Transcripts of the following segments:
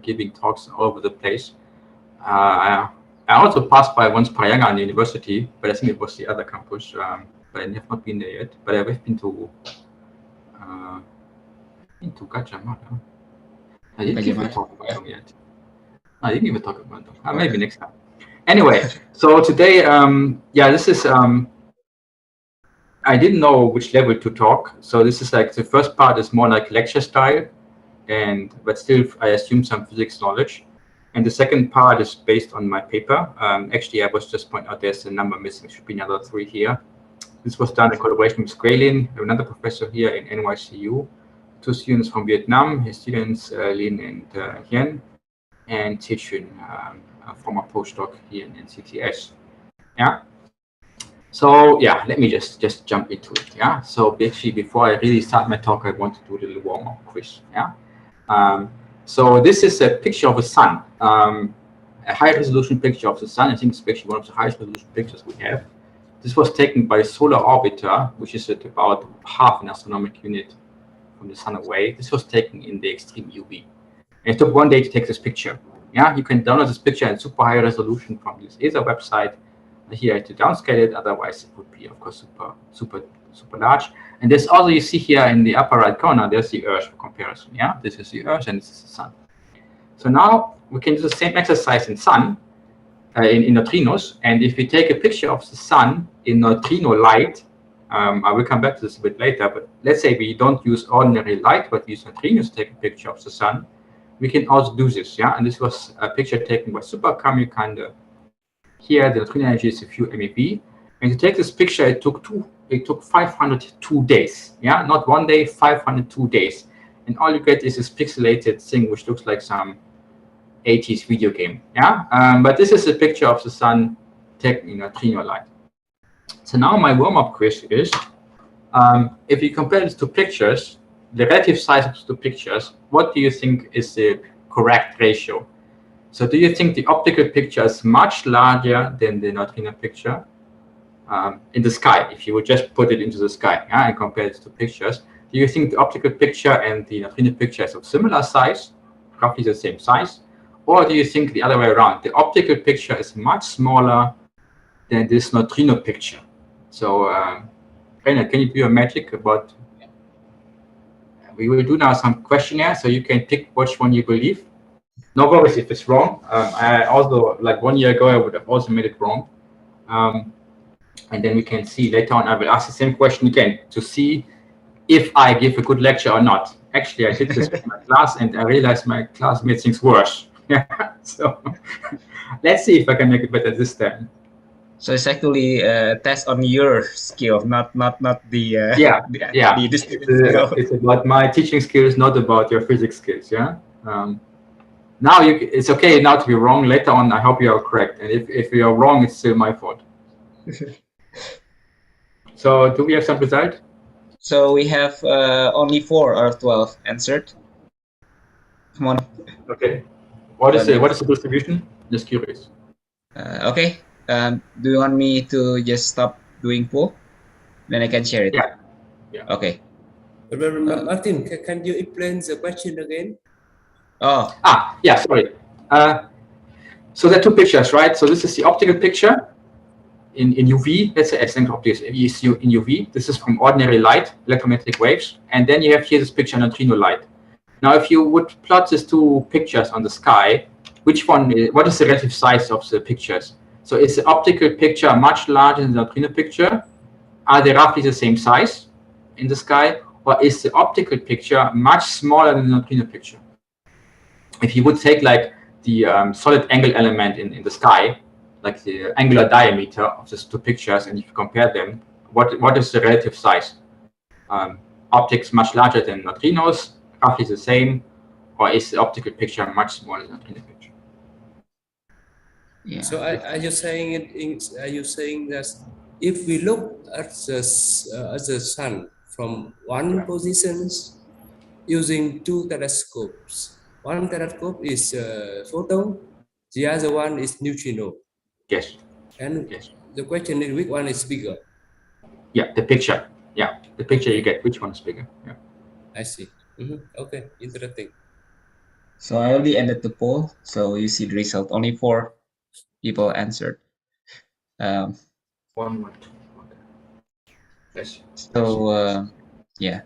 giving talks all over the place. I also passed by once Parayangan University, but I think it was the other campus. But I have not been there yet. But I've been to Gajah Mada. I didn't even talk about them yet. I didn't even talk about them. Maybe next time. Anyway, so today, this is. I didn't know which level to talk, so this is like the first part is more like lecture style, but still I assume some physics knowledge. And the second part is based on my paper. Actually, I was just pointing out there's a number missing. There should be another 3 here. This was done in collaboration with Squalin, another professor here in NYCU, 2 students from Vietnam, his students Lin and Hien, and Tichun, a former postdoc here in CTS. Yeah. So yeah, let me just jump into it. Yeah. So actually, before I really start my talk, I want to do a little warm-up quiz. Yeah. So this is a picture of the sun, a high-resolution picture of the sun. I think it's actually one of the highest resolution pictures we have. This was taken by a solar orbiter, which is at about half an astronomical unit from the sun away. This was taken in the extreme UV. And it took 1 day to take this picture. Yeah, you can download this picture in super high resolution from this ESA website. Here I had to downscale it, otherwise it would be, of course, super large. And there's also, you see here in the upper right corner, there's the Earth for comparison. Yeah, this is the Earth and this is the sun. So now we can do the same exercise in sun, in neutrinos. And if we take a picture of the sun in neutrino light, I will come back to this a bit later, but let's say we don't use ordinary light, but we use neutrinos to take a picture of the sun. We can also do this, yeah. And this was a picture taken by Super Kamiokande. Here, the neutrino energy is a few MeV. And to take this picture, it took 502 days. Yeah, not 1 day, 502 days. And all you get is this pixelated thing, which looks like some 80s video game. Yeah, but this is a picture of the sun taken in neutrino light. So now my warm-up quiz is, if you compare these 2 pictures, the relative size of the 2 pictures, what do you think is the correct ratio? So do you think the optical picture is much larger than the neutrino picture in the sky? If you would just put it into the sky, and compare it to pictures, do you think the optical picture and the neutrino picture is of similar size, roughly the same size? Or do you think the other way around, the optical picture is much smaller than this neutrino picture? So, Rainer, can you do your magic about? We will do now some questionnaire, so you can pick which one you believe. No worries if it's wrong. I also, like 1 year ago, I would have also made it wrong. And then we can see later on, I will ask the same question again to see if I give a good lecture or not. Actually, I did this with my class and I realized my class made things worse. So let's see if I can make it better this time. So it's actually a test on your skill, not the the distribution. It's about my teaching skills, not about your physics skills. Yeah. Now it's okay now to be wrong. Later on, I hope you are correct. And if you are wrong, it's still my fault. So do we have some result? So we have only 4 out of 12 answered. Come on. Okay. What is the distribution? Just curious. Okay. Do you want me to just stop doing poll? Then I can share it. Yeah. Okay. Martin, can you explain the question again? Oh. Yeah. Sorry. So there are 2 pictures, right? So this is the optical picture in UV. Let's say excellent optics in UV. This is from ordinary light, electromagnetic waves, and then you have here this picture neutrino light. Now, if you would plot these 2 pictures on the sky, what is the relative size of the pictures? So is the optical picture much larger than the neutrino picture? Are they roughly the same size in the sky? Or is the optical picture much smaller than the neutrino picture? If you would take like the solid angle element in the sky, like the angular diameter of these 2 pictures, and if you compare them, what is the relative size? Optics much larger than neutrinos, roughly the same, or is the optical picture much smaller than the neutrino picture? Yeah. So are you saying that if we look at the sun from one position using 2 telescopes, one telescope is photon, the other one is neutrino? Yes. And the question is, which one is bigger? Yeah, the picture. Yeah, the picture you get, which one is bigger? Yeah. I see. Okay, interesting. So I already ended the poll. So you see the result. Only 4 people answered. One, two. Yes. So yeah,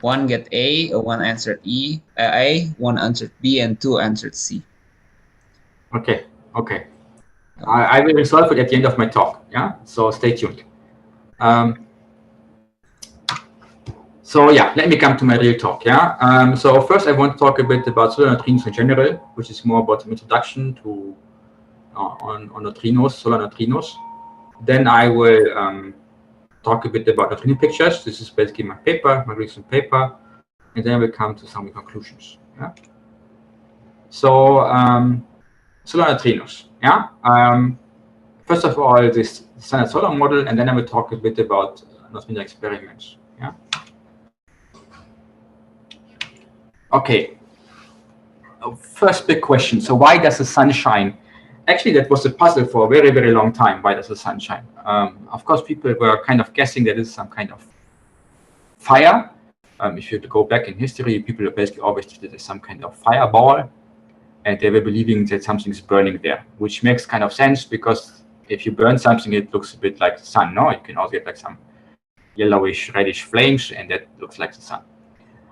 1 get A, 1 answered A, 1 answered B, and 2 answered C. Okay. Okay. I will resolve it at the end of my talk. Yeah. So stay tuned. So yeah, let me come to my real talk. Yeah. So first, I want to talk a bit about solar neutrinos in general, which is more about an introduction to on neutrinos, solar neutrinos. Then I will talk a bit about neutrino pictures. This is basically my paper, my recent paper, and then we come to some conclusions. Yeah. So solar neutrinos. Yeah. First of all, this standard solar model, and then I will talk a bit about neutrino experiments. Yeah. Okay. First big question. So why does the sun shine? Actually, that was a puzzle for a very, very long time. Why does the sun shine? Of course, people were kind of guessing that it's some kind of fire. If you go back in history, people basically always thought that there's some kind of fireball, and they were believing that something's burning there, which makes kind of sense because if you burn something, it looks a bit like the sun. No, you can also get like some yellowish, reddish flames, and that looks like the sun.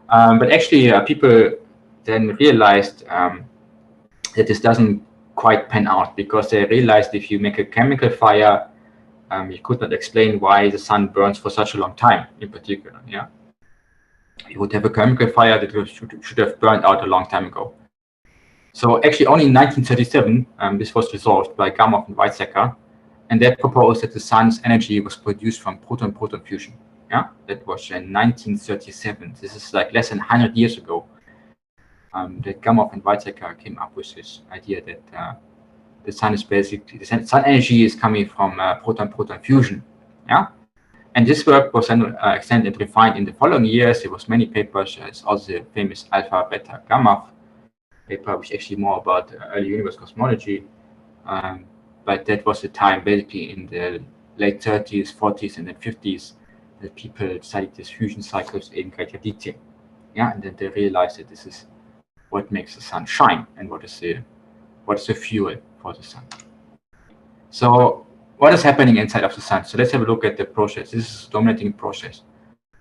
But actually, people then realized that this doesn't quite pan out because they realized if you make a chemical fire, you could not explain why the sun burns for such a long time in particular. Yeah, you would have a chemical fire that should have burned out a long time ago. So actually, only in 1937, this was resolved by Gamow and Weizsäcker, and they proposed that the sun's energy was produced from proton-proton fusion. Yeah, that was in 1937. This is like less than 100 years ago. That Gamow and Weizsäcker came up with this idea that the sun is basically the sun energy is coming from proton-proton fusion. Yeah, and this work was then extended and refined in the following years. There was many papers. It's also the famous alpha, beta, gamma paper, which is actually more about early universe cosmology. But that was the time, basically in the late 30s, 40s, and then 50s, that people studied these fusion cycles in greater detail. Yeah, and then they realized that this is what makes the sun shine and what is the fuel for the sun. So what is happening inside of the sun? So let's have a look at the process. This is a dominating process.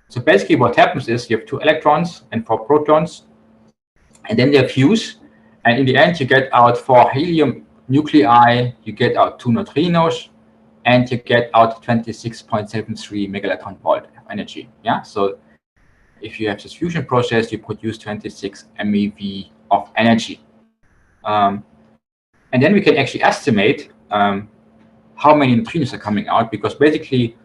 So basically what happens is you have 2 electrons and 4 protons, and then they fuse, and in the end you get out 4 helium nuclei, you get out 2 neutrinos, and you get out 26.73 megaelectron volt energy. Yeah, so if you have this fusion process, you produce 26 MeV of energy. And then we can actually estimate how many neutrinos are coming out, because basically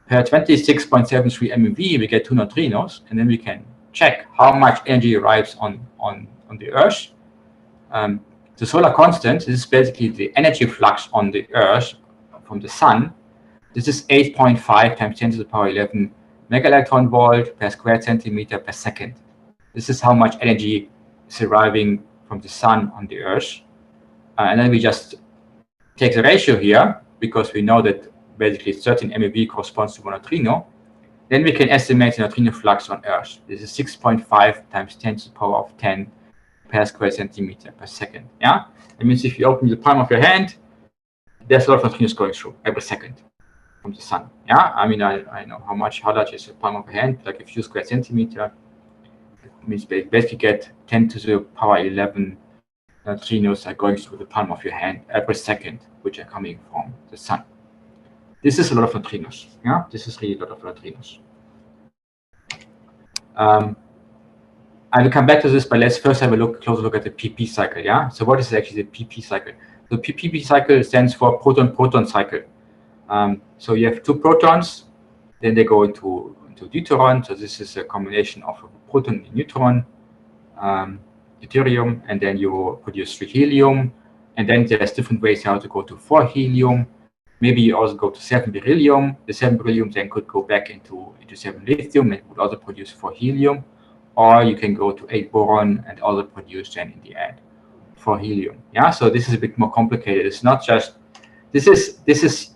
per 26.73 MeV, we get 2 neutrinos, and then we can check how much energy arrives on the Earth. The solar constant, this is basically the energy flux on the Earth from the sun. This is 8.5 times 10 to the power 11 megaelectron volt per square centimeter per second. This is how much energy is arriving from the sun on the Earth. And then we just take the ratio here, because we know that basically 13 MeV corresponds to 1 neutrino. Then we can estimate the neutrino flux on Earth. This is 6.5 times 10 to the power of 10 per square centimeter per second. Yeah, that means if you open the palm of your hand, there's a lot of neutrinos going through every second from the sun. Yeah, I mean, I know how large is the palm of your hand, like a few square centimeter. It means basically get 10 to the power 11 neutrinos are going through the palm of your hand every second, which are coming from the sun. This is a lot of neutrinos. Yeah, this is really a lot of neutrinos. I will come back to this, but let's first have a closer look at the PP cycle. Yeah, so what is actually the PP cycle? The PP cycle stands for proton-proton cycle. So you have 2 protons, then they go into deuteron. So this is a combination of a proton and neutron, deuterium, and then you produce 3 helium. And then there's different ways how to go to 4 helium. Maybe you also go to 7 beryllium. The 7 beryllium then could go back into 7 lithium and would also produce 4 helium. Or you can go to 8 boron and also produce then in the end 4 helium. Yeah, so this is a bit more complicated. It's not just this is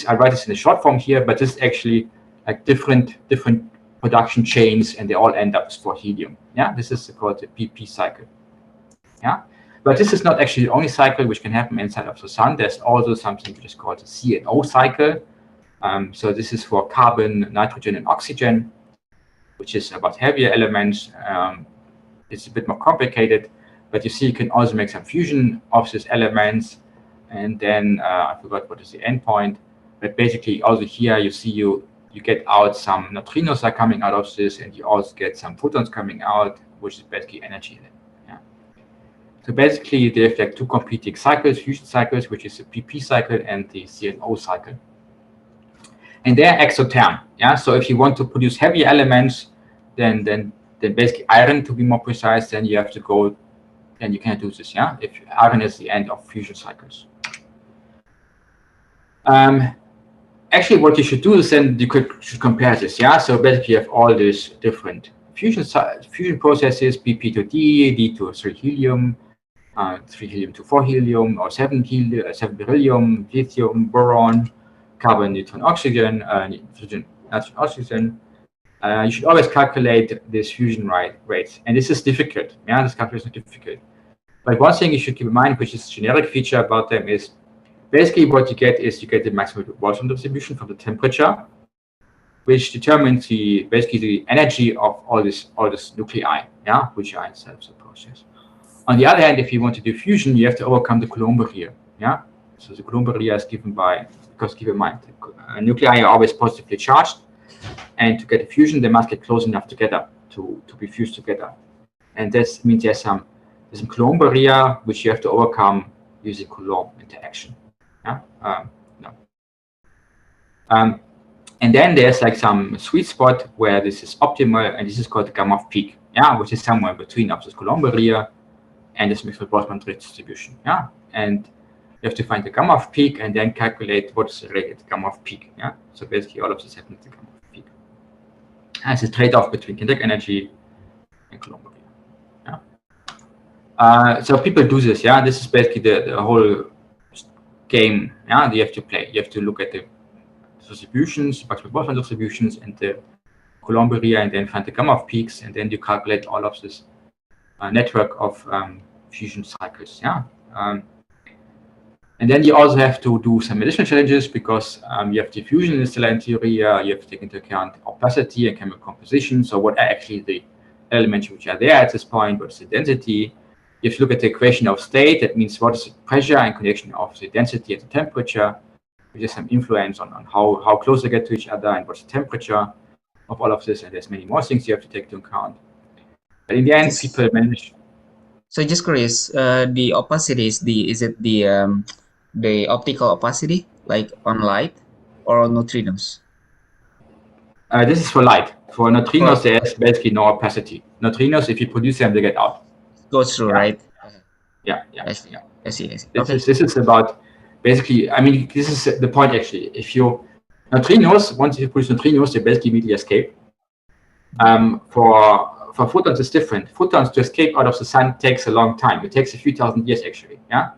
I write this in the short form here, but this is actually like different production chains, and they all end up as 4 helium. Yeah, this is called the PP cycle. Yeah, but this is not actually the only cycle which can happen inside of the sun. There's also something which is called the CNO cycle. So this is for carbon, nitrogen, and oxygen, which is about heavier elements. It's a bit more complicated, but you see you can also make some fusion of these elements. And then I forgot what is the endpoint, but basically also here you see you get out some neutrinos are coming out of this, and you also get some photons coming out, which is basically energy. Yeah. So basically they have like two competing cycles, fusion cycles, which is the PP cycle and the CNO cycle. And they're exotherm. Yeah. So if you want to produce heavy elements, then basically iron, to be more precise, then you have to go, and you can't do this. Yeah. If iron is the end of fusion cycles. Actually, what you should do is then you should compare this. Yeah. So basically, you have all these different fusion processes: PP to D, D to 3 helium, 3 helium to 4 helium, or 7 beryllium, lithium, boron, carbon, neutron, oxygen, nitrogen, oxygen. You should always calculate this fusion rates, and this is difficult. Yeah, this calculation is difficult. But one thing you should keep in mind, which is a generic feature about them, is basically what you get is you get the maximum Boltzmann distribution from the temperature, which determines basically the energy of all this nuclei, yeah, which are inside of the process. On the other hand, if you want to do fusion, you have to overcome the Coulomb barrier, yeah. So the Coulomb barrier is given by, because keep in mind, nuclei are always positively charged, and to get a fusion, they must get close enough together to be fused together, and this means there's some Coulomb barrier which you have to overcome using Coulomb interaction. Yeah. And then there's like some sweet spot where this is optimal, and this is called the Gamow peak, yeah, which is somewhere between of this Coulomb barrier and this mixed Boltzmann distribution, yeah. And you have to find the Gamow peak and then calculate what is the rated Gamow peak, yeah. So basically, all of this happens at the Gamow peak. And it's a trade-off between kinetic energy and Coulomb barrier, yeah. So people do this, yeah. This is basically the whole game, yeah, you have to play. You have to look at the distributions, Boltzmann distributions, and the Coulomb barrier, and then find the Gamow peaks, and then you calculate all of this network of fusion cycles, yeah. And then you also have to do some additional challenges, because you have diffusion in the stellar interior, you have to take into account opacity and chemical composition. So what are actually the elements which are there at this point? What's the density? You have to look at the equation of state. That means what is the pressure and connection of the density and the temperature, which has some influence on how close they get to each other, and what's the temperature of all of this. And there's many more things you have to take into account. But in the end, people manage. So just curious, the opacity is the optical opacity, like on light or on neutrinos? This is for light. For neutrinos, there's basically no opacity. Neutrinos, if you produce them, they get out. Goes through, right? Yeah. I see. This is about basically. I mean, this is the point actually. If you neutrinos, once you produce neutrinos, they basically immediately escape. For photons, it's different. Photons to escape out of the sun takes a long time. It takes a few thousand years actually. Yeah.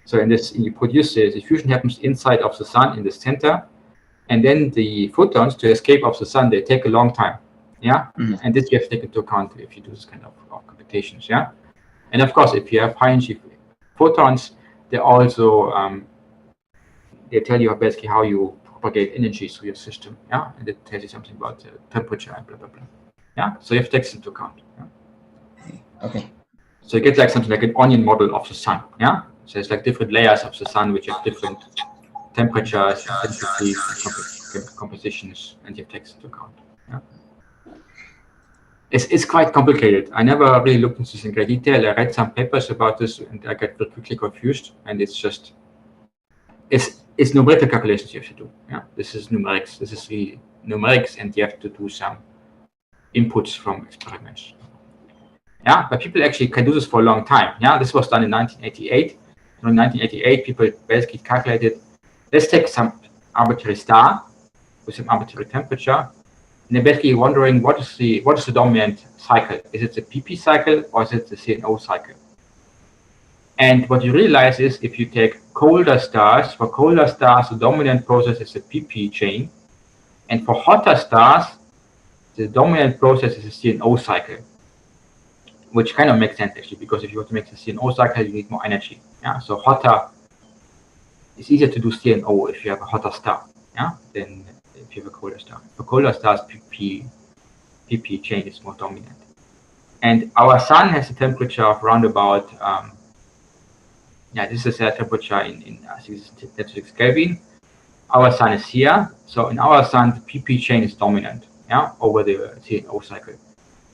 So you produce the fusion happens inside of the sun in the center, and then the photons to escape of the sun, they take a long time. Yeah. Mm-hmm. And this you have to take into account if you do this kind of computations. Yeah. And of course, if you have high energy photons, they also they tell you basically how you propagate energy through your system. Yeah. And it tells you something about the temperature and blah blah blah. Yeah. So you have to take this into account. Yeah? Okay. So you get like something like an onion model of the sun. Yeah. So it's like different layers of the sun which have different temperatures, densities, compositions, and you have to take this into account. Yeah. It's quite complicated. I never really looked into this in great detail. I read some papers about this, and I got very quickly confused. And it's numerical calculations you have to do. Yeah, this is numerics. This is really numerics, and you have to do some inputs from experiments. Yeah, but people actually can do this for a long time. Yeah, this was done in 1988. In 1988, people basically calculated. Let's take some arbitrary star with some arbitrary temperature. And they're basically wondering what is the dominant cycle? Is it the PP cycle or is it the CNO cycle? And what you realize is if you take colder stars, for colder stars, the dominant process is the PP chain. And for hotter stars, the dominant process is the CNO cycle. which kind of makes sense actually, because if you want to make the CNO cycle, you need more energy. Yeah, so hotter. It's easier to do CNO if you have a hotter star. Yeah, than if you have a colder star. For colder stars, PP chain is more dominant. And our sun has a temperature of around about this is a temperature in 36 Kelvin. Our sun is here, so in our sun the PP chain is dominant, over the CNO cycle.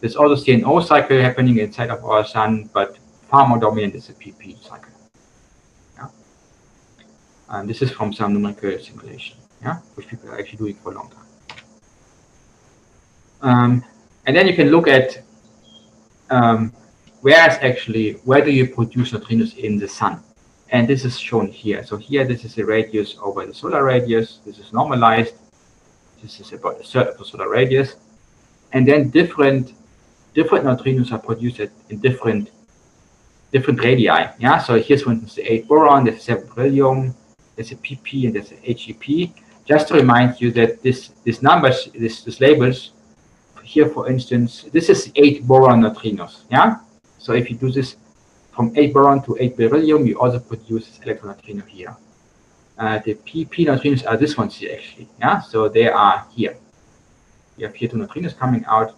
There's also CNO cycle happening inside of our sun, but far more dominant is the PP cycle. And this is from some numerical simulation, which people are actually doing for a long time. And then you can look at where do you produce neutrinos in the sun? And this is shown here. So here, this is the radius over the solar radius. This is normalized. This is about a third of the solar radius. And then different neutrinos are produced in different radii. Yeah. So here's, for instance, the 8 boron, there's 7 beryllium, there's a PP, and there's a HEP. Just to remind you that these numbers, these labels, here, for instance, this is 8 boron neutrinos. Yeah. So if you do this from 8 boron to 8 beryllium, you also produce this electron neutrino here. The PP neutrinos are this ones here, actually. Yeah. So they are here. You have here 2 neutrinos coming out,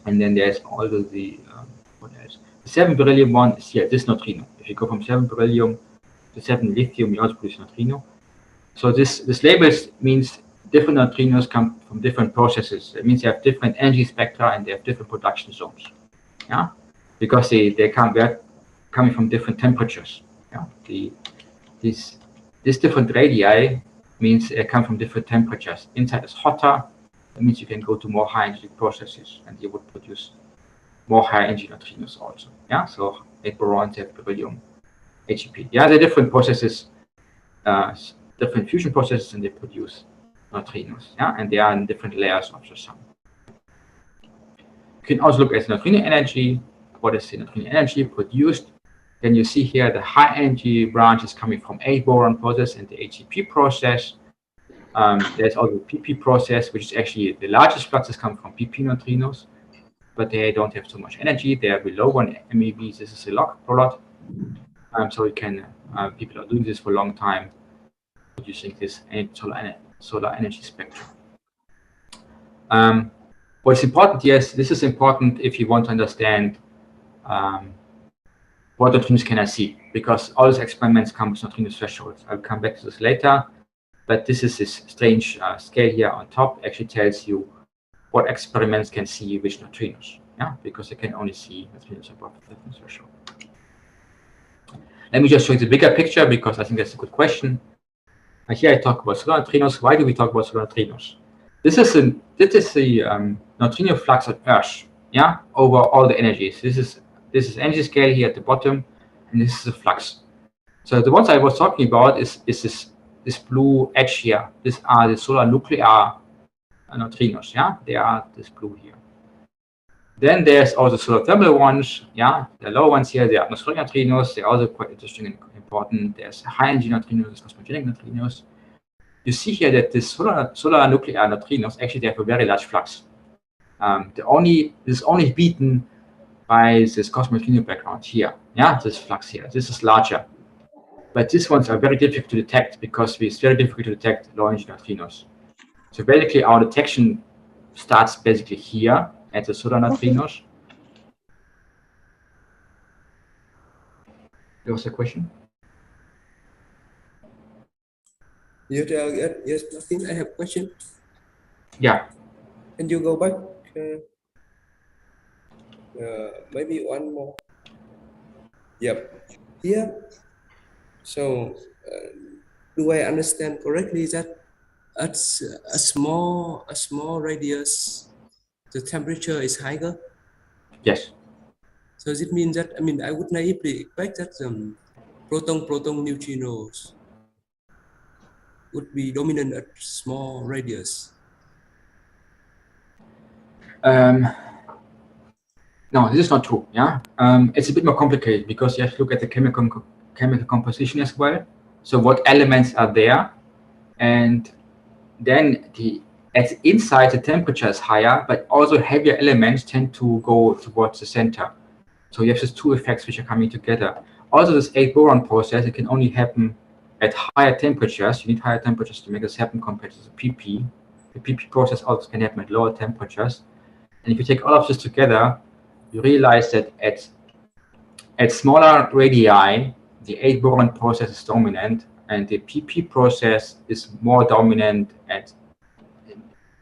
and then there's also the what else? The 7 beryllium one is here. This neutrino. If you go from 7 beryllium to 7 lithium, you also produce neutrino. So this labels means different neutrinos come from different processes. It means they have different energy spectra and they have different production zones. Yeah, because they're coming from different temperatures. Yeah, this different radii means they come from different temperatures. Inside is hotter. That means you can go to more high energy processes and you would produce more high energy neutrinos also. Yeah, so 8 boron, 7 beryllium, HEP. Yeah, they're different processes, different fusion processes, and they produce neutrinos. Yeah, and they are in different layers of the sun. You can also look at neutrino energy. What is the neutrino energy produced? Then you see here the high energy branch is coming from 8 boron process and the HEP process. There's also the PP process, which is actually the largest fluxes come from PP neutrinos, but they don't have so much energy. They are below 1 MeV. This is a log plot. So you can people are doing this for a long time, producing this solar energy spectrum. What's important, yes, this is important if you want to understand what neutrinos can I see, because all these experiments come with neutrino thresholds. I'll come back to this later, but this is this strange scale here on top actually tells you what experiments can see which neutrinos, because they can only see neutrinos above the threshold. Let me just show you the bigger picture because I think that's a good question. Here I talk about solar neutrinos. Why do we talk about solar neutrinos? This is the neutrino flux on Earth, over all the energies. This is energy scale here at the bottom, and this is the flux. So the ones I was talking about is this blue edge here. These are the solar nuclear neutrinos. They are this blue here. Then there's also solar thermal ones. The lower ones here, they are atmospheric neutrinos. They're also quite interesting and important. There's high energy neutrinos, cosmogenic neutrinos. You see here that the solar nuclear neutrinos actually they have a very large flux. This is only beaten by this cosmogenic background here. This flux here. This is larger. But these ones are very difficult to detect because it's very difficult to detect low energy neutrinos. So basically our detection starts basically here at the solar neutrinos. There was a question? Yes, I think I have a question. Yeah. Can you go back? Maybe one more. Yep. Here. So, do I understand correctly that at a small radius, the temperature is higher? Yes. So it means that I would naively expect that proton neutrinos would be dominant at small radius. No, this is not true. It's a bit more complicated because you have to look at the chemical composition as well. So what elements are there, and then inside the temperature is higher, but also heavier elements tend to go towards the center. So you have these two effects which are coming together. Also, this 8-boron process, it can only happen at higher temperatures. You need higher temperatures to make this happen compared to the PP. The PP process also can happen at lower temperatures. And if you take all of this together, you realize that at smaller radii, the 8-boron process is dominant, and the PP process is more dominant at.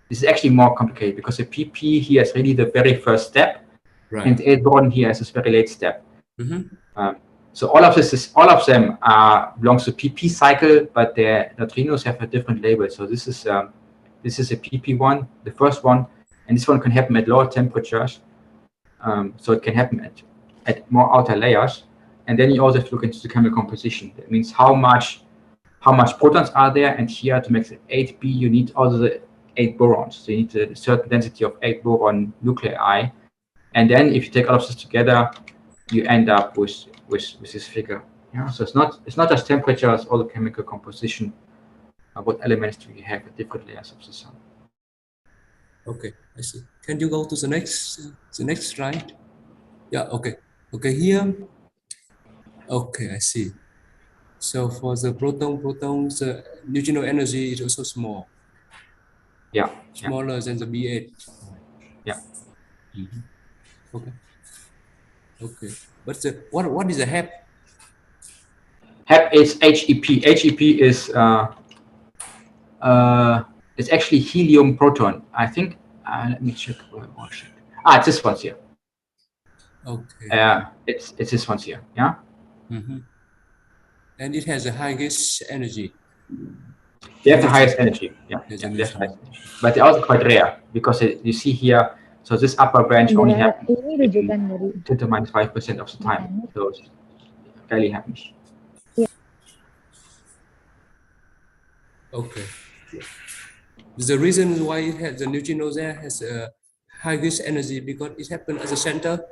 This is actually more complicated because the PP here is really the very first step, Right. and the 8-boron here is this very late step. Mm-hmm. So all of them belongs to PP cycle, but their neutrinos have a different label. So this is a PP one, the first one, and this one can happen at lower temperatures. So it can happen at more outer layers. And then you also have to look into the chemical composition. That means how much protons are there, and here to make it 8B, you need also the 8 borons. So you need a certain density of 8 boron nuclei. And then if you take all of this together, you end up with this figure. Yeah. So it's not just temperature, it's all the chemical composition. What elements do we have at different layers of the sun? Okay, I see. Can you go to the next slide? Yeah. Okay. Okay. Here. Okay, I see. So for the protons, neutrino energy is also small. Yeah. Smaller than the B8. Yeah. Mm-hmm. Okay. Okay. But what is the HEP? HEP is HEP. HEP is it's actually helium proton. I think. Let me check. It's this one here. Okay. It's this one here. Yeah. Mm-hmm. And it has the highest energy. They have the highest energy. Yeah. But they're also quite rare because you see here. So this upper branch only happens 10 to minus 5% of the time. So it rarely happens. Okay. The reason why it has the neutrino there has a highest energy because it happens at the center.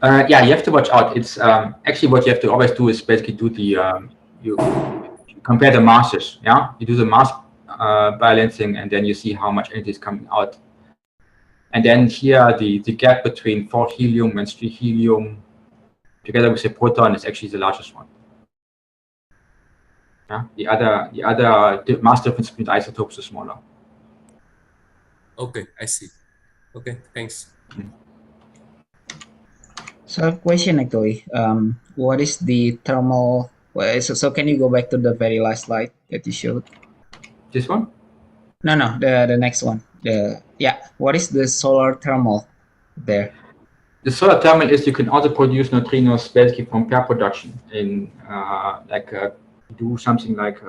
Yeah, you have to watch out. It's actually what you have to always do is basically do the you compare the masses. Yeah, you do the mass balancing, and then you see how much energy is coming out. And then here the gap between 4 helium and 3 helium together with the proton is actually the largest one. Yeah, the other mass difference between the isotopes is smaller. Okay, I see. Okay, thanks. So I have a question actually. What is the thermal? Well, so can you go back to the very last slide that you showed? This one? No, the next one. What is the solar thermal there? The solar thermal is you can also produce neutrinos basically from pair production in do something like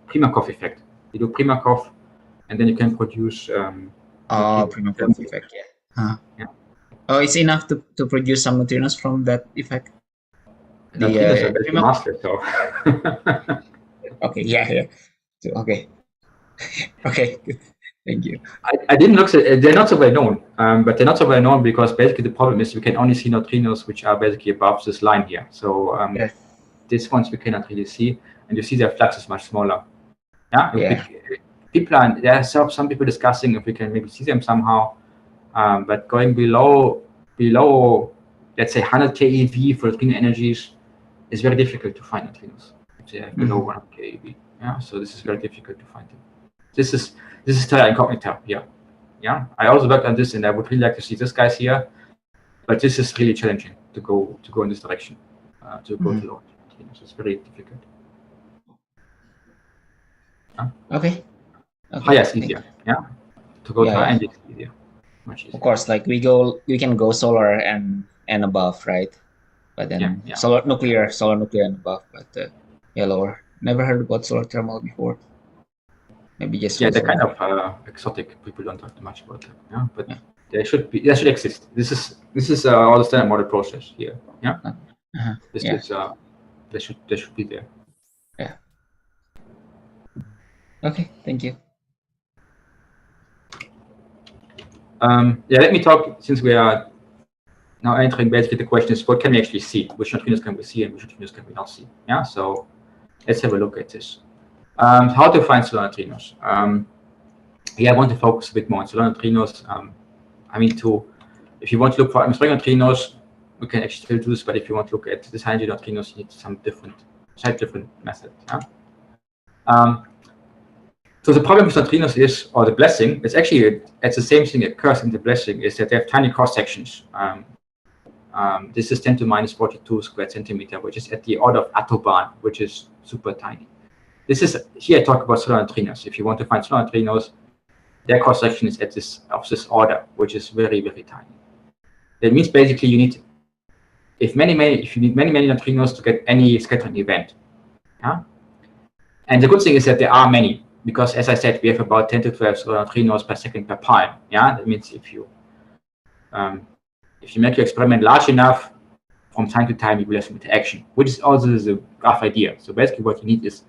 Primakov effect. You do Primakov, and then you can produce. Primakov effect. Yeah. Yeah. Oh, it's enough to produce some neutrinos from that effect. Neutrinos are basically master, so. Okay. Yeah. So, okay. Okay. Good. Thank you. I didn't look at. They're not so well known, but they're not so well known because basically the problem is we can only see neutrinos which are basically above this line here. So yes. These ones we cannot really see, and you see their flux is much smaller. Yeah. There are some people discussing if we can maybe see them somehow, but going below, let's say 100 keV for neutrino energies is very difficult to find neutrinos. They have below 100 keV. Yeah. So this is very difficult to find them. This is terra incognita here. Yeah, I also worked on this, and I would really like to see this guys here, but this is really challenging to go in this direction. To go to low. It's very difficult. Okay. Higher is easier. Yeah, to go to higher end is easier. Much easier. Of course, like we can go solar and above, right? But then solar nuclear and above, but lower. Never heard about solar thermal before. Maybe just they're kind of exotic. People don't talk too much about them. Yeah, but they should exist. This is all the standard model process here. Yeah, they should be there. Yeah. Okay, thank you. Let me talk, since we are now entering basically the question is what can we actually see? Which neutrinos can we see and which neutrinos can we not see? Yeah, so let's have a look at this. How to find solar neutrinos? I want to focus a bit more on solar neutrinos. If you want to look for atmospheric neutrinos, we can actually still do this, but if you want to look at this high energy neutrinos, you need some different method. Yeah? So the problem with neutrinos is, or the blessing, it's actually, it's the same thing occurs in the blessing, is that they have tiny cross sections. This is 10 to minus 42 square centimeter, which is at the order of attobarn, which is super tiny. This is, here I talk about solar neutrinos. If you want to find solar neutrinos, their cross section is at this order, which is very, very tiny. That means basically you need, if you need many neutrinos to get any scattering event. Yeah? And the good thing is that there are many, because as I said, we have about 10 to 12 solar neutrinos per second per pulse. Yeah, that means if you make your experiment large enough, from time to time you will have some interaction, which is also the rough idea. So basically, what you need is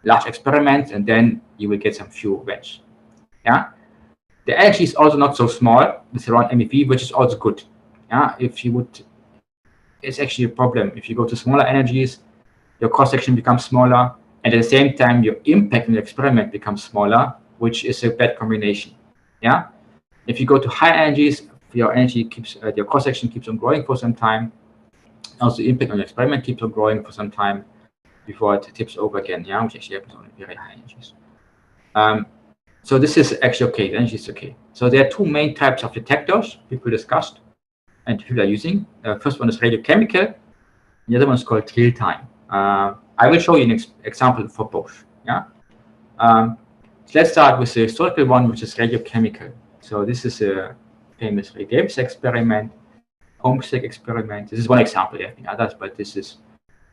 large experiments, and then you will get some few events. Yeah, the energy is also not so small. It's around MeV, which is also good. Yeah, it's actually a problem if you go to smaller energies, your cross section becomes smaller, and at the same time your impact on the experiment becomes smaller, which is a bad combination. Yeah, if you go to high energies, your cross section keeps on growing for some time. Also, the impact on the experiment keeps on growing for some time before it tips over again. Yeah, which actually happens on very high energies. So this is actually okay. The energy is okay. So there are two main types of detectors people discussed and people are using. First one is radiochemical. The other one is called real-time. I will show you an example for both. Yeah. So let's start with the historical one, which is radiochemical. So this is a famous Ray Davis experiment, Homesick experiment. This is one example. There have been others, but this is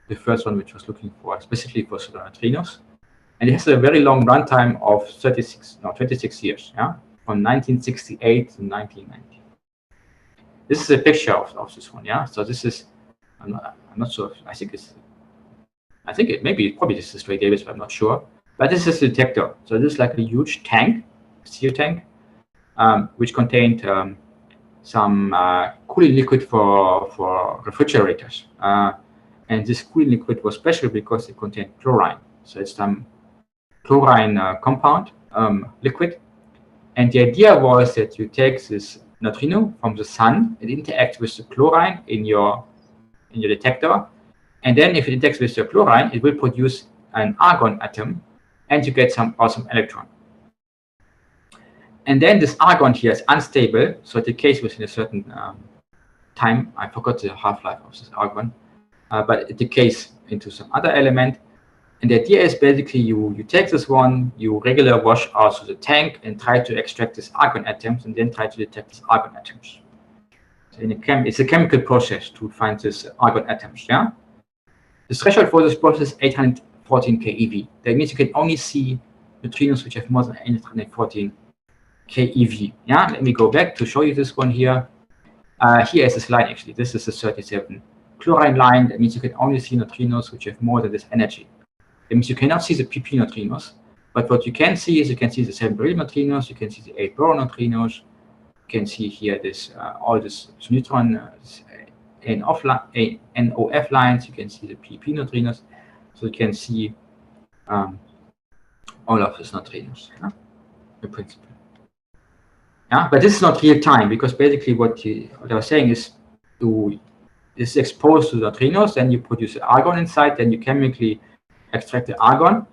the first one which was looking for specifically for solar neutrinos. And it has a very long runtime of 26 years. Yeah, from 1968 to 1990. This is a picture of this one. Yeah. So this is, I'm not sure. I think probably this is Ray Davis, but I'm not sure. But this is a detector. So this is like a huge tank, steel tank, which contained some cooling liquid for refrigerators. And this cooling liquid was special because it contained chlorine. So it's some chlorine compound liquid. And the idea was that you take this neutrino from the sun, it interacts with the chlorine in your detector. And then if it interacts with the chlorine, it will produce an argon atom, and you get some awesome electron. And then this argon here is unstable, so it decays within a certain time. I forgot the half-life of this argon, but it decays into some other element. And the idea is basically you take this one, you regular wash out through the tank and try to extract these argon atoms, and then try to detect these argon atoms. So it's a chemical process to find these argon atoms. Yeah. The threshold for this process is 814 keV. That means you can only see neutrinos which have more than 814 keV. Yeah, let me go back to show you this one here. Here is this line actually. This is the 37 chlorine line. That means you can only see neutrinos which have more than this energy. That means you cannot see the PP neutrinos, but what you can see is you can see the 7 beryllium neutrinos, you can see the 8 boron neutrinos, you can see here this all this neutron NOF lines, you can see the PP neutrinos, so you can see all of these neutrinos, yeah? In principle. Yeah, but this is not real time, because basically what I was saying is this is exposed to the neutrinos, then you produce argon inside, then you chemically extract the argon,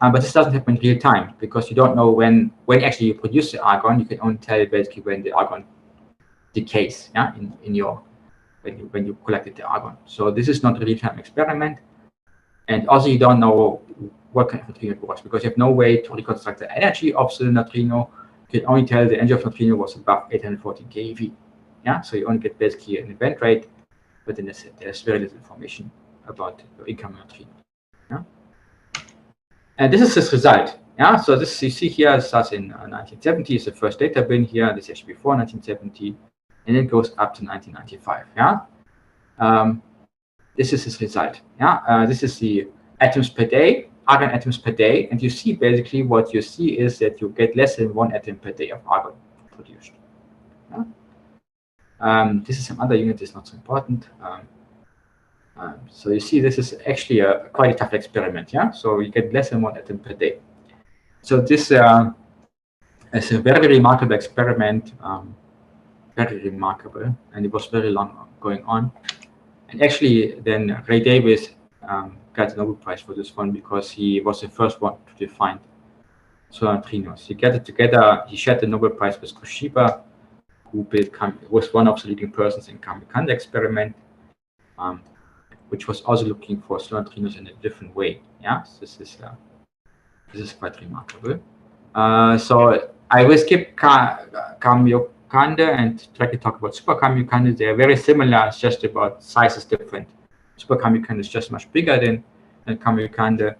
but this doesn't happen in real time because you don't know when actually you produce the argon. You can only tell basically when the argon decays, yeah, in your when you collected the argon. So this is not a real-time experiment, and also you don't know what kind of neutrino it was because you have no way to reconstruct the energy of the neutrino. You can only tell the energy of neutrino was above 814 keV. Yeah, so you only get basically an event rate, but then there's very little information about your incoming neutrino. Yeah, and this is this result. Yeah, so this you see here starts in 1970 is the first data bin here. This is actually before 1970. And it goes up to 1995. Yeah, this is his result. Yeah, this is the atoms per day, argon atoms per day, and you see basically what you see is that you get less than 1 atom per day of argon produced. Yeah? This is some other unit is not so important. So you see, this is actually quite a tough experiment. Yeah, so you get less than 1 atom per day. So this is a very remarkable experiment. very remarkable, and it was very long going on. And actually, then Ray Davis got the Nobel Prize for this one because he was the first one to define solar neutrinos. He got it together. He shared the Nobel Prize with Koshiba, who was one of the leading persons in Kamiokande experiment, which was also looking for solar neutrinos in a different way. Yeah, so this is quite remarkable. So I will skip Kamiokande and try to talk about super Kamiokande. They are very similar. It's just about size is different. Super Kamiokande is just much bigger than Kamiokande.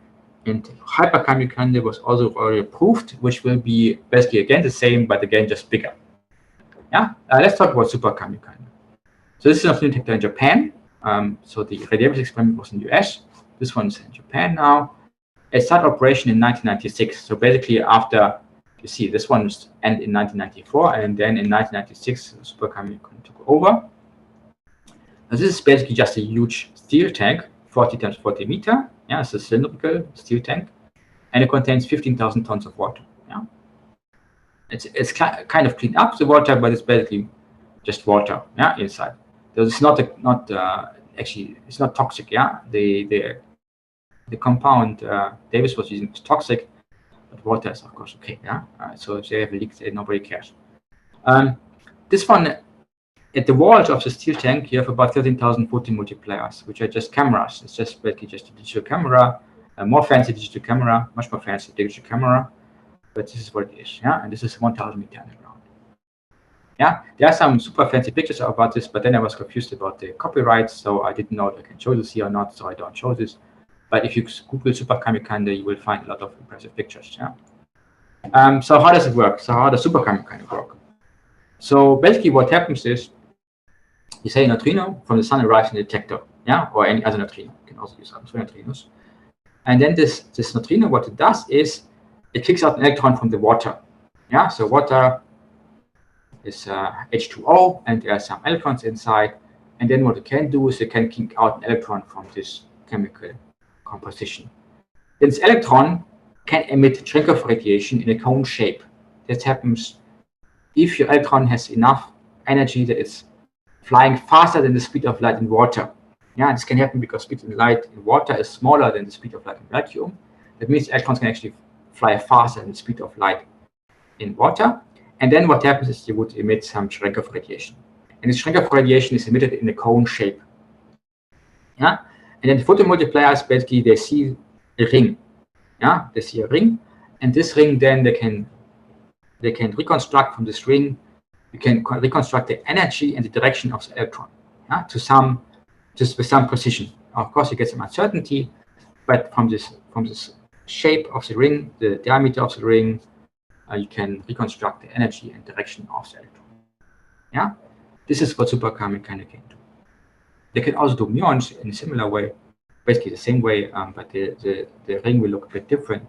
And hyper Kamiokande was also already approved, which will be basically again the same, but again just bigger. Yeah, let's talk about super Kamiokande. So this is a neutrino detector in Japan. So the Ray Davis experiment was in the US. This one is in Japan now. It started operation in 1996. So basically after, you see, this one ended in 1994, and then in 1996, super Kamiokande took over. Now, this is basically just a huge steel tank, 40 times 40 meter. Yeah, it's a cylindrical steel tank, and it contains 15,000 tons of water. Yeah, it's kind of cleaned up the water, but it's basically just water. Yeah, inside. So it's actually it's not toxic. Yeah, the compound Davis was using is toxic, but water is of course okay. Yeah, so if they have a leak, nobody cares. This one. At the walls of the steel tank, you have about 13,000 photomultipliers, which are just cameras. It's just basically just a digital camera, a more fancy digital camera, much more fancy digital camera. But this is what it is, yeah. And this is 1,000 meters underground. Yeah, there are some super fancy pictures about this, but then I was confused about the copyrights, so I didn't know if I can show this here or not, so I don't show this. But if you Google super Kamiokande, you will find a lot of impressive pictures. Yeah. So how does it work? So how does super Kamiokande work? So basically, what happens is, you say a neutrino from the sun arrives in the detector, yeah, or any other neutrino. You can also use other neutrinos. And then this neutrino, what it does is it kicks out an electron from the water. Yeah, so water is H2O, and there are some electrons inside. And then what it can do is it can kick out an electron from this chemical composition. This electron can emit Cherenkov radiation in a cone shape. This happens if your electron has enough energy that it's flying faster than the speed of light in water. Yeah, this can happen because speed of light in water is smaller than the speed of light in vacuum. That means electrons can actually fly faster than the speed of light in water. And then what happens is you would emit some Cherenkov radiation. And this Cherenkov radiation is emitted in a cone shape. Yeah, and then the photomultipliers basically they see a ring. Yeah, they see a ring, and this ring then they can reconstruct from this ring. You can reconstruct the energy and the direction of the electron, yeah, just with some precision. Of course, you get some uncertainty, but from this shape of the ring, the diameter of the ring, you can reconstruct the energy and direction of the electron. Yeah, this is what super Kamiokande can do. They can also do muons in a similar way, basically the same way, but the ring will look a bit different,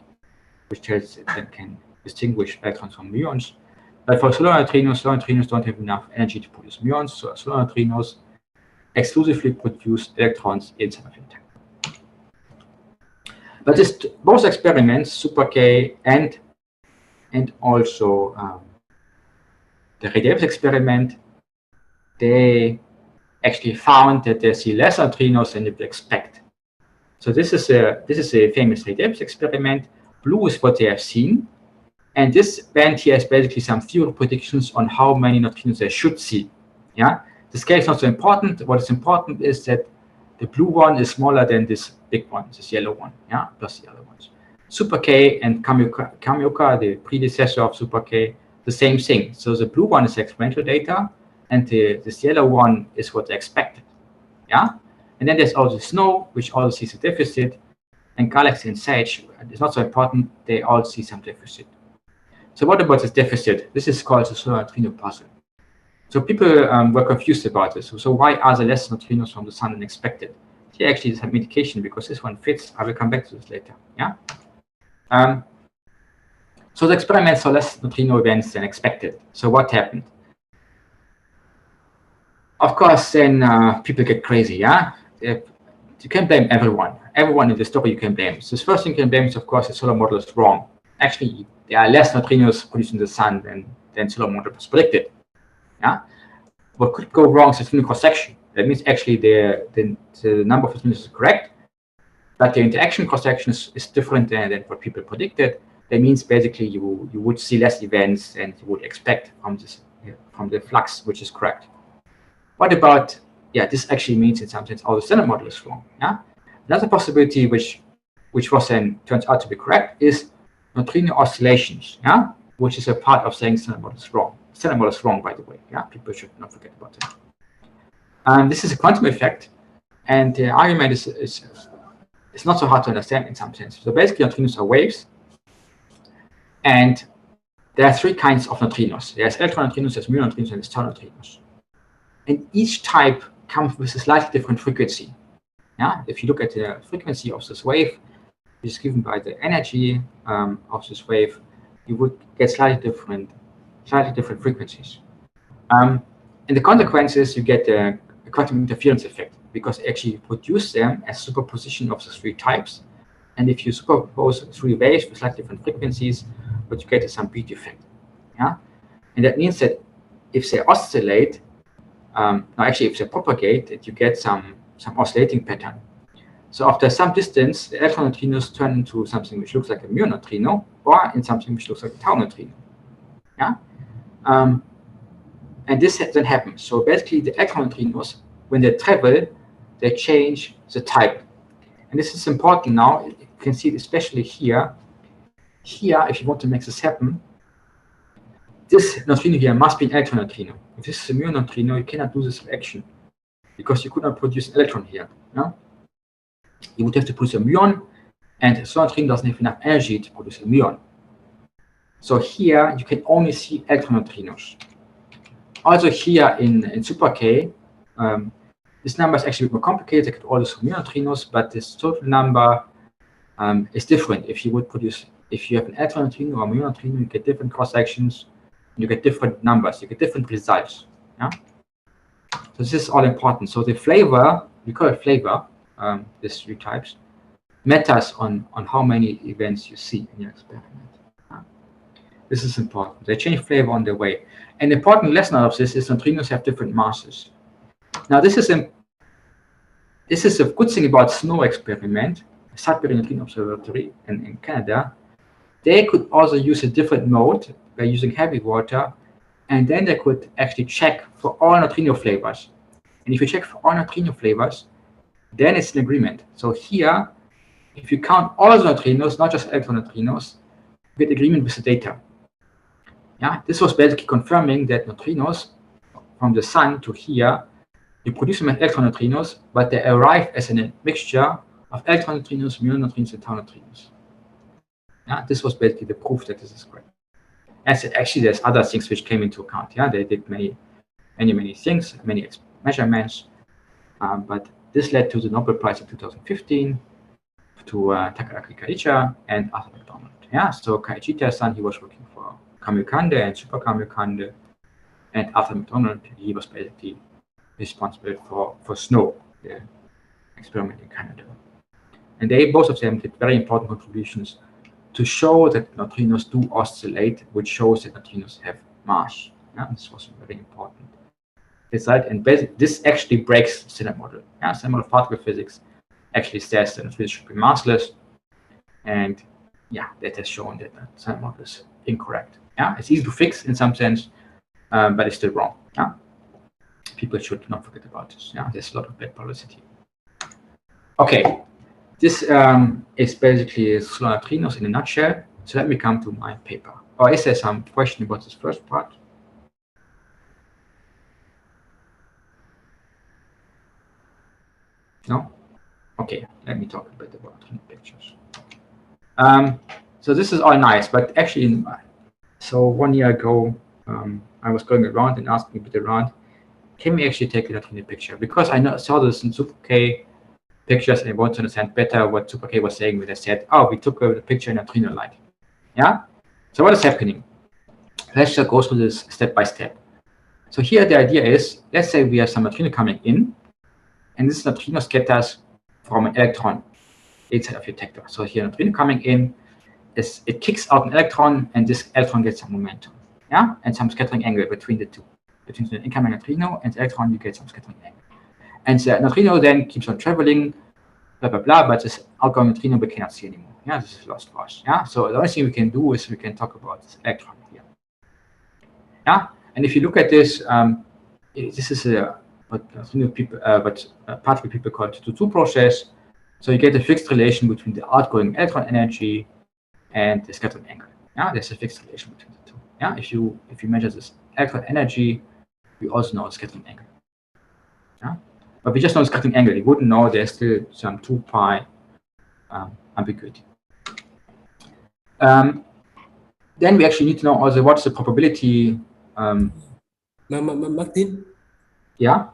which tells it that can distinguish electrons from muons. But for solar neutrinos don't have enough energy to produce muons, so solar neutrinos exclusively produce electrons inside of the tank. But both experiments, Super K and also the Ray Davis experiment, they actually found that they see less neutrinos than you would expect. So this is a famous Ray Davis experiment. Blue is what they have seen. And this band here is basically some theory predictions on how many neutrinos they should see. Yeah, the scale is not so important. What is important is that the blue one is smaller than this big one, this yellow one. Yeah, plus the other ones. Super K and Kamioka, the predecessor of Super K, the same thing. So the blue one is experimental data, and this yellow one is what they expected. Yeah, and then there's also snow, which also sees a deficit, and galaxy and sage. It's not so important. They all see some deficit. So what about this deficit? This is called the solar neutrino puzzle. So people were confused about this. So why are there less neutrinos from the sun than expected? Here actually is some indication because this one fits. I will come back to this later. Yeah. So the experiment saw less neutrino events than expected. So what happened? Of course, then people get crazy. Yeah. You can blame everyone. Everyone in the story you can blame. So the first thing you can blame is, of course, the solar model is wrong. Actually, there are less neutrinos produced in the sun than solar model was predicted. Yeah, what could go wrong is the neutrino cross-section. That means actually the number of neutrinos is correct, but the interaction cross-section is different than what people predicted. That means basically you would see less events than you would expect from the flux, which is correct. What about, this actually means in some sense all the standard model is wrong. Another possibility which was then turns out to be correct is neutrino oscillations, which is a part of saying standard model is wrong. Standard model is wrong, by the way. People should not forget about that. This is a quantum effect, and the argument is not so hard to understand in some sense. So basically, neutrinos are waves, and there are three kinds of neutrinos. There's electron neutrinos, there's muon neutrinos, and there's tau neutrinos. And each type comes with a slightly different frequency. If you look at the frequency of this wave, which is given by the energy of this wave, you would get slightly different frequencies. And the consequences, you get a quantum interference effect, because actually you produce them as superposition of the three types. And if you superpose three waves with slightly different frequencies, what you get is some beat effect. And that means that if they oscillate, if they propagate, that you get some oscillating pattern. So after some distance, the electron neutrinos turn into something which looks like a muon neutrino, or in something which looks like a tau neutrino. And this then happens. So basically, the electron neutrinos, when they travel, they change the type. And this is important now. You can see it especially here. Here, if you want to make this happen, this neutrino here must be an electron neutrino. If this is a muon neutrino, you cannot do this reaction, because you could not produce an electron here. You would have to produce a muon, and so neutrino doesn't have enough energy to produce a muon. So here, you can only see electron neutrinos. Also here in super K, this number is actually a bit more complicated. I could also muon neutrinos, but this total number is different. If you have an electron neutrino or a muon neutrino, you get different cross sections, you get different numbers, you get different results. So this is all important. So the flavor, we call it flavor, these three types, matters on how many events you see in your experiment. This is important. They change flavor on their way. An important lesson out of this is neutrinos have different masses. Now this is a good thing about SNOW experiment, Sudbury Neutrino Observatory in Canada. They could also use a different mode by using heavy water, and then they could actually check for all neutrino flavors. And if you check for all neutrino flavors, then it's an agreement. So here, if you count all the neutrinos, not just electron neutrinos, you get agreement with the data. This was basically confirming that neutrinos from the sun to here, you produce them as electron neutrinos, but they arrive as a mixture of electron neutrinos, muon neutrinos, and tau neutrinos. This was basically the proof that this is correct. Actually, there's other things which came into account. They did many things, many measurements, but this led to the Nobel Prize in 2015 to Takaaki Kaiichita and Arthur MacDonald. So Kaiichita-san, he was working for Kamiokande and Super Kamiokande, and Arthur MacDonald, he was basically responsible for SNOW, the experiment in Canada. And both of them did very important contributions to show that neutrinos do oscillate, which shows that neutrinos have mass. This was very important result, and this actually breaks the standard model. Standard model of particle physics actually says that neutrinos should be massless, and that has shown that the standard model is incorrect. It's easy to fix in some sense, but it's still wrong. People should not forget about this. There's a lot of bad publicity. Okay, this is basically slow neutrinos in a nutshell. So let me come to my paper. Or is there some question about this first part? No? Okay, let me talk a bit about pictures. So this is all nice, but actually, so 1 year ago, I was going around and asking a bit around, can we actually take a neutrino picture? Because I saw this in Super K pictures and I want to understand better what Super K was saying when they said, oh, we took a picture in neutrino light. So what is happening? Let's just go through this step by step. So here the idea is, let's say we have some neutrino coming in, and this neutrino scatters from an electron inside of your detector. So here neutrino coming in, it kicks out an electron, and this electron gets some momentum, and some scattering angle between the two. between the incoming neutrino and the electron, you get some scattering angle. And the neutrino then keeps on traveling, blah, blah, blah, but this outgoing neutrino we cannot see anymore. Yeah, this is lost for us. Yeah, so the only thing we can do is we can talk about this electron here. Yeah, and if you look at this, this is what particle people call the 2-2 process. So you get a fixed relation between the outgoing electron energy and the scattering angle. Yeah, there's a fixed relation between the two. Yeah, if you measure this electron energy, we also know the scattering angle. Yeah, but we just know the scattering angle. We wouldn't know there's still some 2 pi ambiguity. Then we actually need to know also what's the probability. Martin? Yeah?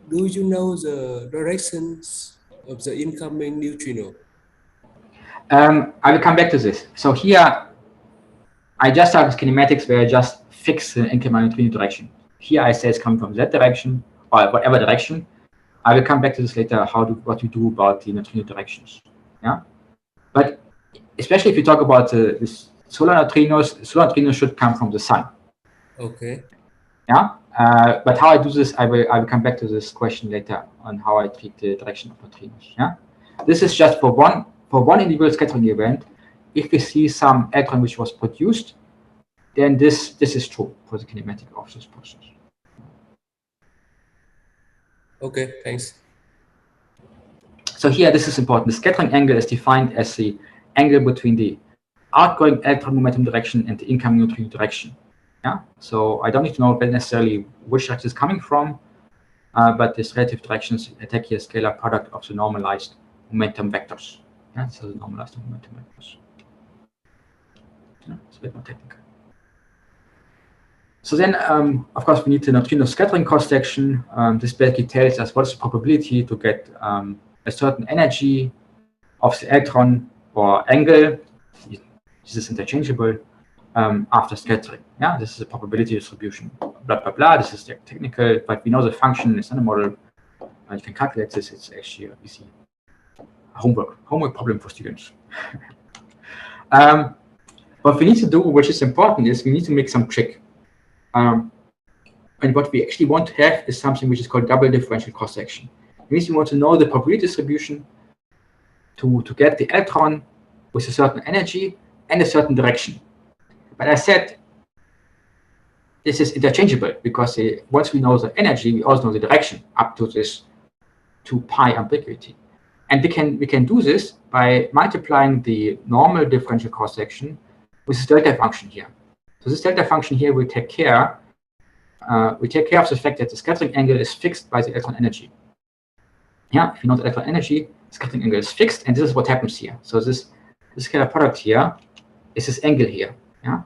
Do you know the directions of the incoming neutrino? I will come back to this. So here, I just have kinematics where I just fix the incoming neutrino direction. Here I say it's coming from that direction, or whatever direction. I will come back to this later, what we do about the neutrino directions. Yeah? But especially if you talk about this solar neutrinos should come from the sun. Okay. Yeah, but how I do this, I will come back to this question later on how I treat the direction of neutrinos. Yeah, this is just for one individual scattering event. If we see some electron which was produced, then this is true for the kinematic of this process. Okay, thanks. So here, this is important. The scattering angle is defined as the angle between the outgoing electron momentum direction and the incoming neutrino direction. Yeah, so I don't need to know necessarily which direction is coming from, but this relative directions take here a scalar product of the normalized momentum vectors. Yeah, so the normalized momentum vectors. Yeah, it's a bit more technical. So then, of course, we need the neutrino scattering cross section. This basically tells us what's the probability to get a certain energy of the electron or angle. This is interchangeable. After scattering. Yeah, this is a probability distribution, blah, blah, blah. This is technical, but we know the function is in a model. You can calculate this. It's actually a easy homework problem for students. What we need to do, which is important, is we need to make some trick. And what we actually want to have is something which is called double differential cross section. It means we want to know the probability distribution to get the electron with a certain energy and a certain direction. But I said this is interchangeable because once we know the energy, we also know the direction up to this 2 pi ambiguity. And we can do this by multiplying the normal differential cross section with this delta function here. So this delta function here will take care of the fact that the scattering angle is fixed by the electron energy. Yeah, if you know the electron energy, the scattering angle is fixed, and this is what happens here. So this scalar product here is this angle here. Yeah.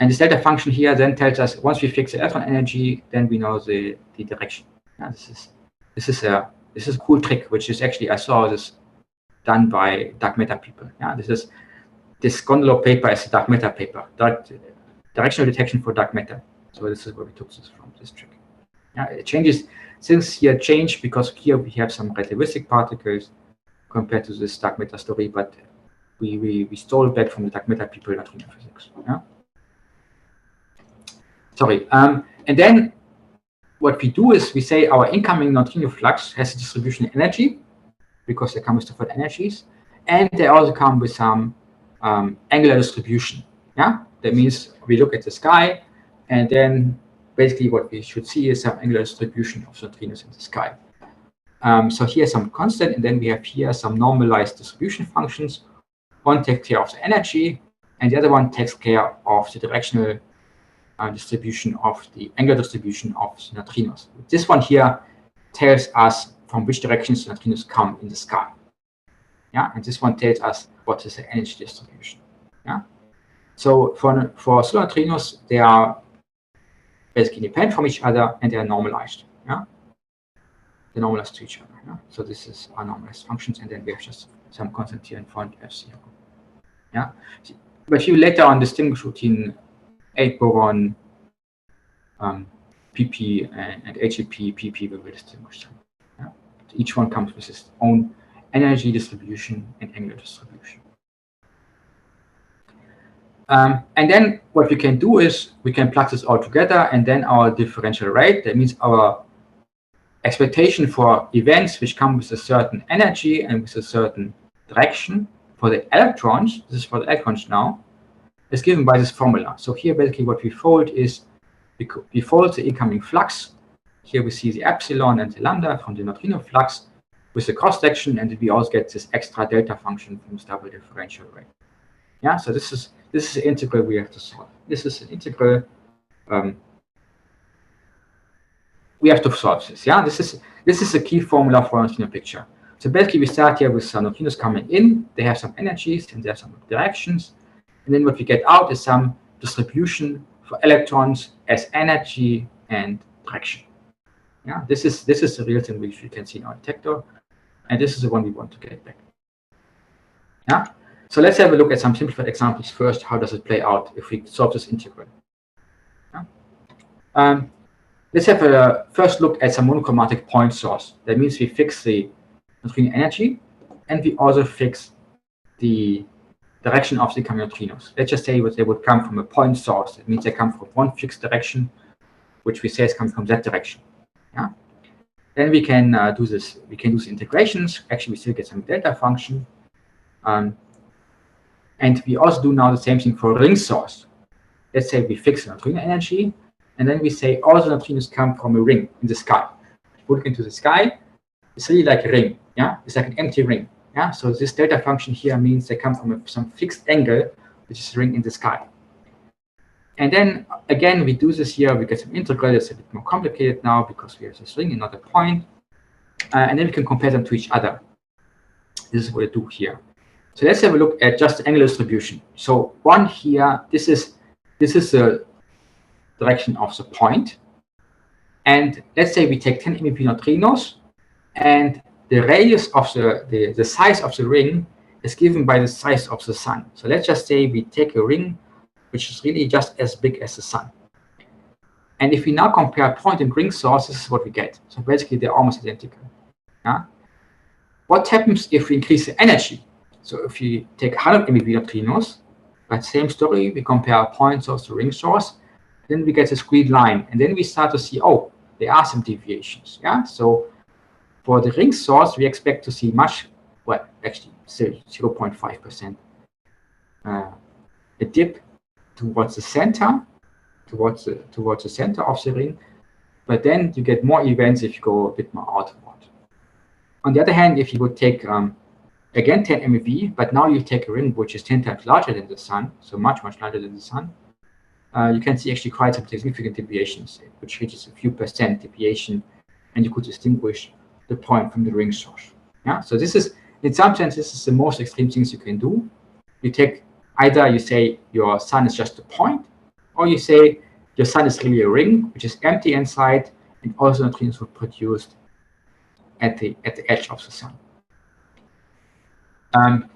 And this delta function here then tells us once we fix the electron energy, then we know the direction. Yeah, this is a cool trick, which is actually I saw this done by dark matter people. Yeah, this Gondolo paper is a dark matter paper, directional detection for dark matter. So this is where we took this from, this trick. Yeah, it changes since here changed because here we have some relativistic particles compared to this dark matter story, but we stole back from the dark matter people neutrino physics. Yeah. Sorry. And then what we do is we say our incoming neutrino flux has a distribution energy because they come with different energies, and they also come with some angular distribution. Yeah, that means we look at the sky, and then basically what we should see is some angular distribution of neutrinos in the sky. So here's some constant, and then we have here some normalized distribution functions. One takes care of the energy, and the other one takes care of the directional distribution of the angular distribution of the neutrinos. This one here tells us from which directions the neutrinos come in the sky. Yeah, and this one tells us what is the energy distribution. Yeah. So for solar neutrinos, they are basically independent from each other and they are normalized. Yeah. They're normalized to each other. Yeah? So this is our normalized functions, and then we have just some constant here in front F0. Yeah. But you later on distinguish between 8 boron, PP and HEP, PP will be distinguished. Yeah? Each one comes with its own energy distribution and angular distribution. And then what we can do is we can plug this all together, and then our differential rate, that means our expectation for events which come with a certain energy and with a certain direction for the electrons, this is for the electrons now, is given by this formula. So here basically what we fold is, we fold the incoming flux. Here we see the epsilon and the lambda from the neutrino flux with the cross section, and we also get this extra delta function from this double differential rate. Yeah, so this is the integral we have to solve. This is an integral. We have to solve this. Yeah, this is a key formula for a neutrino picture. So basically, we start here with some neutrinos coming in. They have some energies and they have some directions, and then what we get out is some distribution for electrons as energy and direction. Yeah, this is the real thing which we can see in our detector, and this is the one we want to get back. Yeah. So let's have a look at some simplified examples first. How does it play out if we solve this integral? Yeah. Let's have a first look at some monochromatic point source. That means we fix the neutrino energy, and we also fix the direction of the incoming neutrinos. Let's just say they would come from a point source. It means they come from one fixed direction, which we say is coming from that direction. Yeah. Then we can do this. We can do the integrations. Actually, we still get some delta function. And we also do now the same thing for a ring source. Let's say we fix the neutrino energy, and then we say all the neutrinos come from a ring in the sky. If you look into the sky, it's really like a ring. Yeah, it's like an empty ring. Yeah, so this delta function here means they come from some fixed angle, which is a ring in the sky. And then again, we do this here. We get some integral. It's a bit more complicated now because we have this ring and not a point. And then we can compare them to each other. This is what I do here. So let's have a look at just the angular distribution. So one here, this is the direction of the point. And let's say we take 10 MeV neutrinos, and the radius of the size of the ring is given by the size of the sun. So let's just say we take a ring which is really just as big as the sun. And if we now compare point and ring source, this is what we get. So basically they're almost identical. Yeah? What happens if we increase the energy? So if you take 100 MeV neutrinos, but same story, we compare point source to ring source, then we get this green line, and then we start to see, oh, there are some deviations. Yeah. So for the ring source, we expect to see much, well, actually, still 0.5%, a dip towards the center, towards the center of the ring, but then you get more events if you go a bit more outward. On the other hand, if you would take again 10 MeV, but now you take a ring which is 10 times larger than the sun, so much larger than the sun, you can see actually quite some significant deviations, which reaches a few percent deviation, and you could distinguish the point from the ring source. Yeah, so this is, in some sense, this is the most extreme things you can do. You take either you say your sun is just a point, or you say your sun is really a ring which is empty inside, and also neutrinos were produced at the edge of the sun.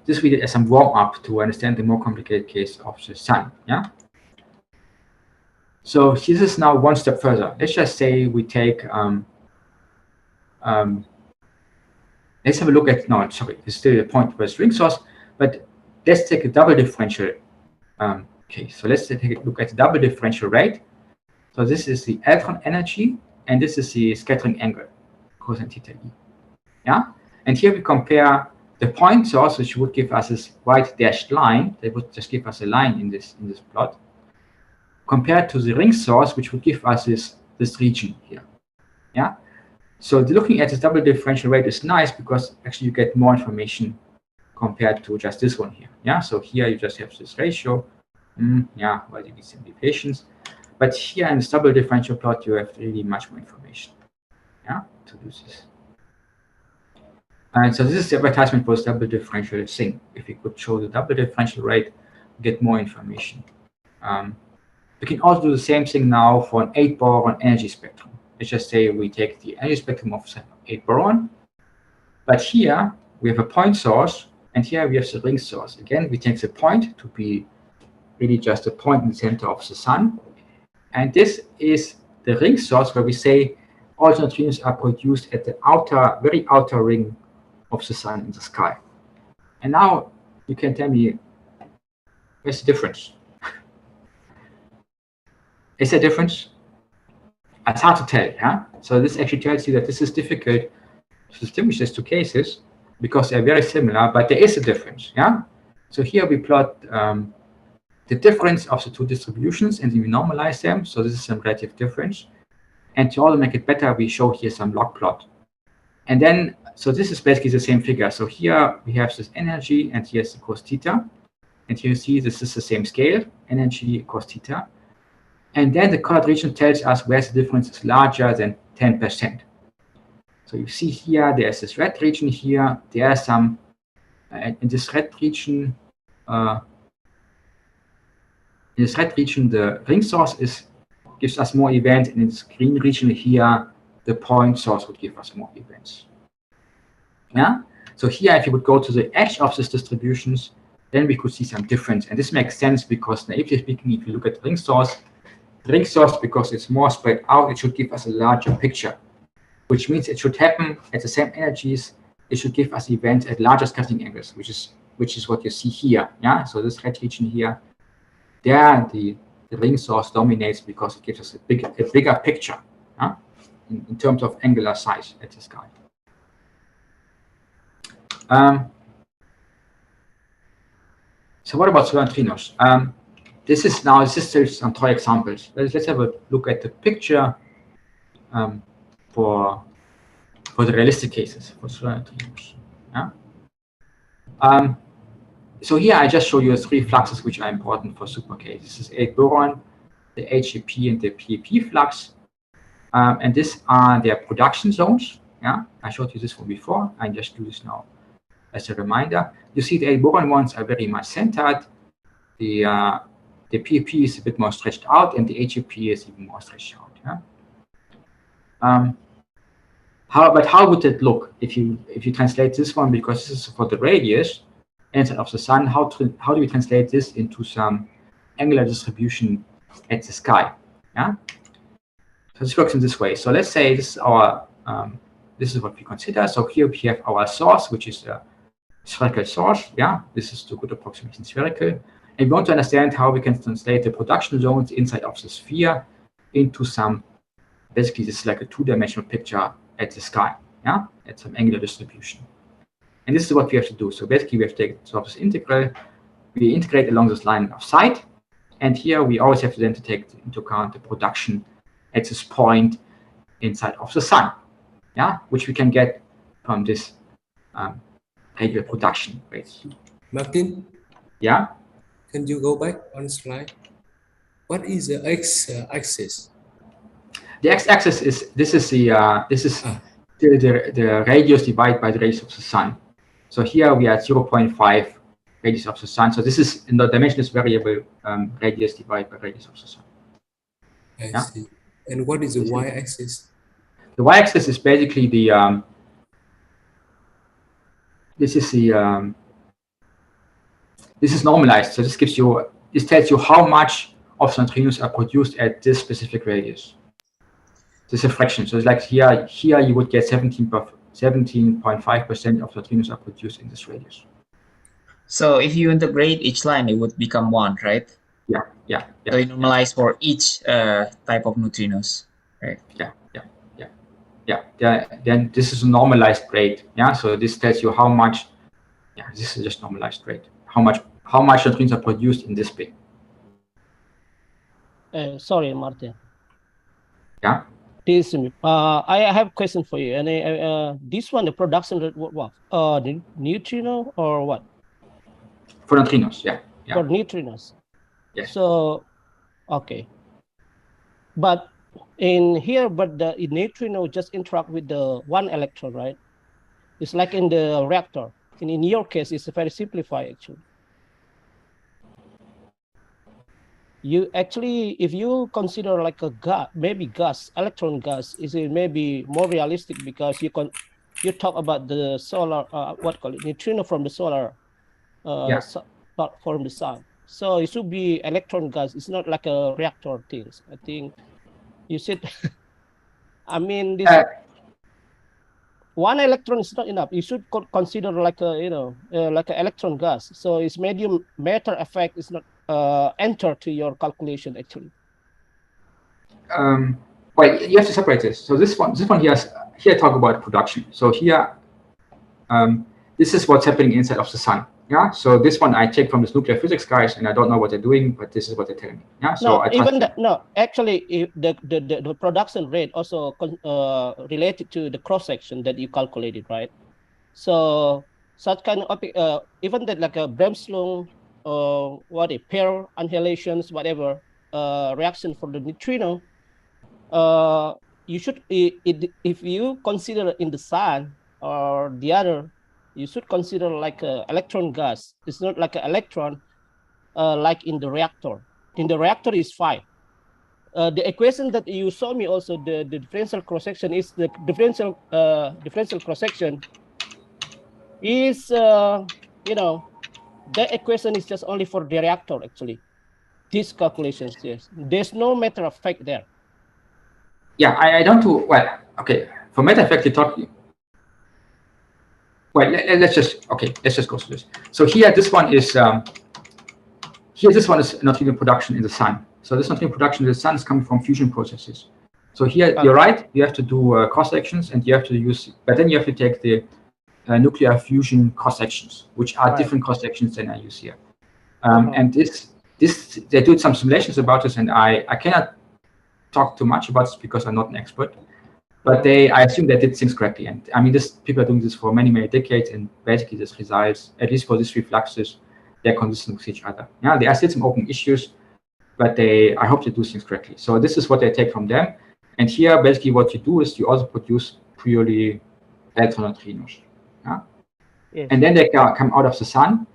This we did as some warm-up to understand the more complicated case of the sun. Yeah. So this is now one step further. Let's just say we take let's have a look at, no, sorry, it's still a point with ring source, but let's take a double differential case. So let's take a look at the double differential rate. So this is the electron energy, and this is the scattering angle, cosine theta e. Yeah, and here we compare the point source, which would give us this white dashed line. They would just give us a line in this plot, compared to the ring source, which would give us this region here. Yeah. So looking at this double differential rate is nice because actually you get more information compared to just this one here. Yeah. So here you just have this ratio. Yeah. Well, you need some deviations, but here in this double differential plot you have really much more information. Yeah. To do this. And so this is the advertisement for this double differential Tsing. If we could show the double differential rate, get more information. We can also do the same thing now for an 8-boron energy spectrum. Let's just say we take the energy spectrum of 8-boron, but here we have a point source, and here we have the ring source. Again, we take the point to be really just a point in the center of the sun, and this is the ring source where we say all the neutrinos are produced at the outer, very outer ring of the sun in the sky. And now you can tell me, where's the difference? Is there a difference? It's hard to tell. Yeah. So this actually tells you that this is difficult to distinguish these two cases because they're very similar, but there is a difference. Yeah. So here we plot the difference of the two distributions and we normalize them. So this is some relative difference. And to also make it better, we show here some log plot. And then, so this is basically the same figure. So here we have this energy and here's the cos theta. And here you see this is the same scale, energy cos theta. And then the colored region tells us where the difference is larger than 10%. So you see here, there's this red region here. There are some, in this red region, the ring source gives us more events, and in this green region here, the point source would give us more events. Yeah. So here, if you would go to the edge of these distributions, then we could see some difference, and this makes sense because naively speaking, if you look at the ring source, because it's more spread out, it should give us a larger picture, which means it should happen at the same energies. It should give us events at larger scattering angles, which is what you see here. Yeah. So this red region here, there the ring source dominates because it gives us a bigger picture in terms of angular size at the sky. So what about neutrinos? This is still some toy examples. Let's have a look at the picture for the realistic cases for neutrinos. Yeah. So here I just show you 3 fluxes which are important for super K. This is 8 boron, the HEP and the PEP flux. And these are their production zones. Yeah, I showed you this one before. I just do this now as a reminder. You see the 8 boron ones are very much centered. The PEP is a bit more stretched out, and the HEP is even more stretched out. Yeah. How would it look if you translate this one, because this is for the radius inside of the sun? How do we translate this into some angular distribution at the sky? Yeah. So this works in this way. So let's say this is our this is what we consider. So here we have our source, which is a spherical source. Yeah, this is the good approximation spherical. And we want to understand how we can translate the production zones inside of the sphere into some, basically this is like a 2-dimensional picture at the sky, yeah, at some angular distribution. And this is what we have to do. So basically we have to take the surface integral, we integrate along this line of sight, and here we always have to then take into account the production at this point inside of the sun, yeah, which we can get from this radial production right here. Martin? Yeah? Can you go back on the slide? What is the x-axis? The x-axis is the radius divided by the radius of the sun. So here we are at 0.5 radius of the sun. So this is in the dimension is variable radius divided by radius of the sun. I see. And what is the y-axis? The y-axis is basically the this is normalized. So this tells you how much of the neutrinos are produced at this specific radius. This is a fraction. So it's like here you would get 17.5% of the neutrinos are produced in this radius. So if you integrate each line, it would become 1, right? Yeah. So you normalize for each type of neutrinos, right? Yeah. Then this is a normalized rate. Yeah. So this tells you how much. Yeah, this is just normalized rate. How much neutrinos are produced in this bit. Sorry, Martin. Yeah. I have a question for you. And this one, the production rate, what? The neutrino or what? For neutrinos, yeah. For neutrinos. Yes. So, okay. But in here, the neutrino just interact with the 1 electron, right? It's like in the reactor. And in your case, it's very simplified actually. You actually, if you consider like a gas, maybe electron gas, is it maybe more realistic because you talk about the solar, neutrino from the solar, from the sun. So it should be electron gas. It's not like a reactor things. I think you should. I mean, this 1 electron is not enough. You should consider like a like an electron gas. So its medium matter effect is not enter to your calculation actually. Well, you have to separate this. So this one here I talk about production. So here, this is what's happening inside of the sun. Yeah. So this one I take from this nuclear physics guys, and I don't know what they're doing, but this is what they're telling me. Yeah. So actually, the production rate also related to the cross section that you calculated, right? So such kind of even that like a Bremslung pair annihilations, whatever reaction for the neutrino, you should if you consider in the sun or the other, you should consider like a electron gas. It's not like an electron like in the reactor. In the reactor is 5. The equation that you saw me also, the differential cross section is the differential cross section is you know, that equation is just only for the reactor actually. These calculations, yes, there's no matter of fact there. Yeah, I don't do well. Okay, for matter of fact, you talk. Well, let's just go through this. So here, this one is neutrino production in the sun. So this neutrino production in the sun is coming from fusion processes. So here, you're right. You have to do cross sections, and you have to use, but then you have to take the nuclear fusion cross sections, which are different cross sections than I use here. And this they did some simulations about this, and I cannot talk too much about this because I'm not an expert. But I assume they did things correctly. And I mean, people are doing this for many, many decades, and basically this results, at least for these three fluxes, they're consistent with each other. Yeah, there are still some open issues, but I hope they do things correctly. So this is what they take from them. And here, basically what you do is you also produce purely electron neutrinos. Yeah? Yes. And then they come out of the sun.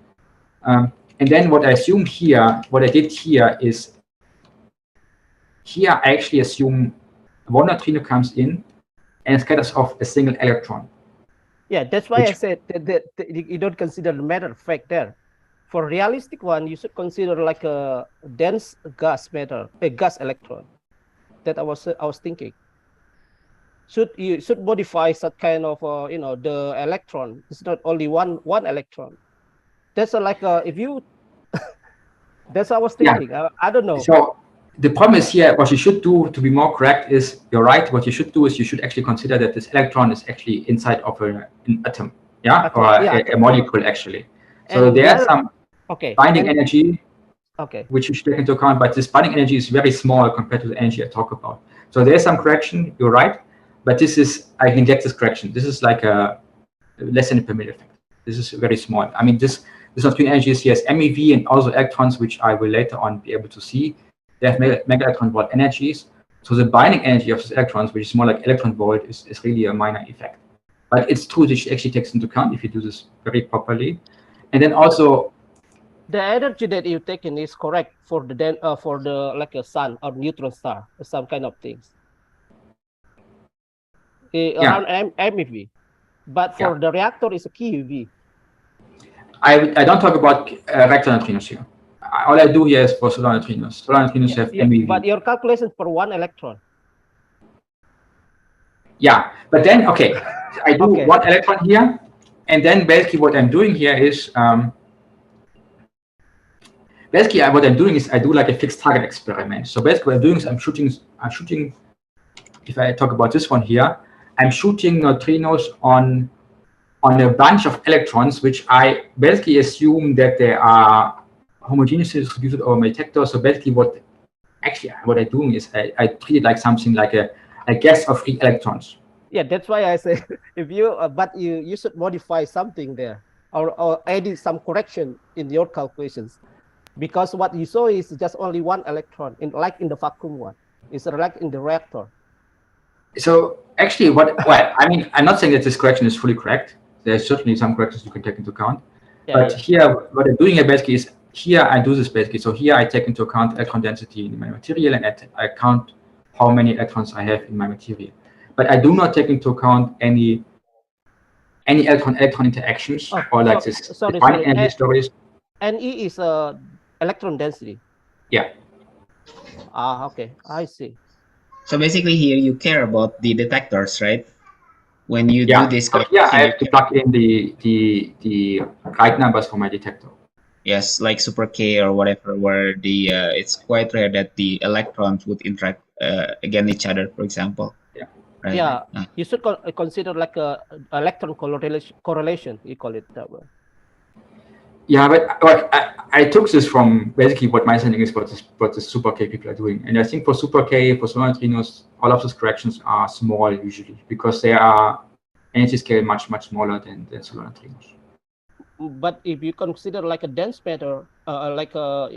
And then what I assume here, what I did here is, here I actually assume one neutrino comes in and scatters off a single electron. Yeah, that's why I said that you don't consider the matter of fact there. For realistic one, you should consider like a dense gas matter, a gas electron. That I was thinking. You should modify such kind of the electron. It's not only one electron. That's if you. That's what I was thinking. Yeah. I don't know. So the problem is here, what you should do to be more correct is, you're right. What you should do is you should actually consider that this electron is actually inside of an atom, a molecule actually. So and there's some binding energy, which you should take into account. But this binding energy is very small compared to the energy I talk about. So there's some correction. You're right. But this is, I can get this correction. This is like a less than a per million effect. This is very small. I mean, this neutrino energy here is MeV and also electrons, which I will later on be able to see. They have mega electron volt energies. So the binding energy of these electrons, which is more like electron volt, is really a minor effect. But it's true that it actually takes into account if you do this very properly. And then also, the energy that you've taken is correct for the like a sun or neutron star or some kind of things. Around MeV. But for the reactor, it's a keV. I don't talk about reactor neutrinos here. All I do here is for solar neutrinos. Solar neutrinos have MeV. But your calculation for one electron. Yeah, but then, I do one electron here. And then basically what I'm doing here is, what I'm doing is I do like a fixed target experiment. So basically what I'm doing is I'm shooting, if I talk about this one here, I'm shooting neutrinos on a bunch of electrons, which I basically assume that they are homogeneously distributed over my detector. So basically what I'm doing is I treat it like something like a gas of free electrons. Yeah, that's why I say if you but you should modify something there or add some correction in your calculations, because what you saw is just only one electron like in the vacuum one. It's like in the reactor. So actually I mean, I'm not saying that this correction is fully correct. There's certainly some corrections you can take into account. But here, what I'm doing here basically is, here I do this basically. So here I take into account electron density in my material, and I count how many electrons I have in my material. But I do not take into account any electron-electron interactions or like binding energy stories. Ne is electron density. Yeah. Okay, I see. So basically here you care about the detectors, right? When you do this, I have to plug in the right numbers for my detector. Yes, like super K or whatever, where the it's quite rare that the electrons would interact against each other, for example. Yeah. Right? Yeah, you should consider like a electron correlation. You call it that way. Yeah, but I took this from basically what my understanding is what the super K people are doing, and I think for super K, for solar neutrinos, all of those corrections are small usually because they are energy scale much smaller than solar neutrinos. But if you consider like a dense matter, like a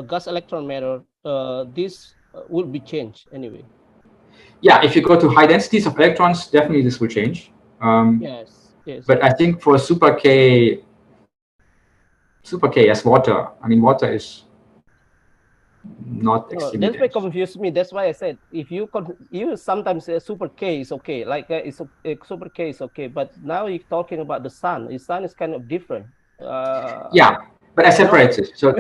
gas electron matter, this will be changed anyway. Yeah, if you go to high densities of electrons, definitely this will change. Yes. But I think for super K as water, I mean, water is not extremely dense. May confuse me. That's why I said if you sometimes say super K is okay, like super K is okay, but now you're talking about the sun. The sun is kind of different. Yeah, but I separate it. So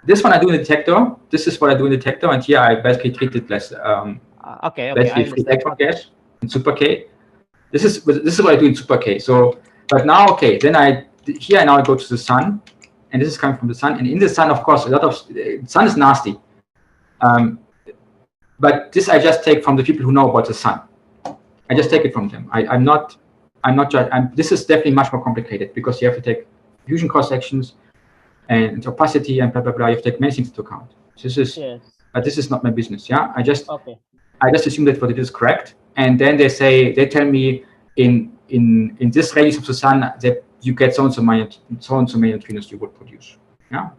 this one I do in the detector. This is what I do in the detector, and here I basically treat it less. Basically free electron gas in super K. This is what I do in super K. So, but now then I go to the sun, and this is coming from the sun, and in the sun, of course, a lot of sun is nasty. But this I just take from the people who know about the sun. I just take it from them. I'm not this is definitely much more complicated because you have to take fusion cross sections and opacity and blah blah blah. You have to take many things into account. But this is not my business. Yeah, I just assume that what it is correct, and then they tell me in this radius of the sun that you get so and so many neutrinos you would produce. Yeah,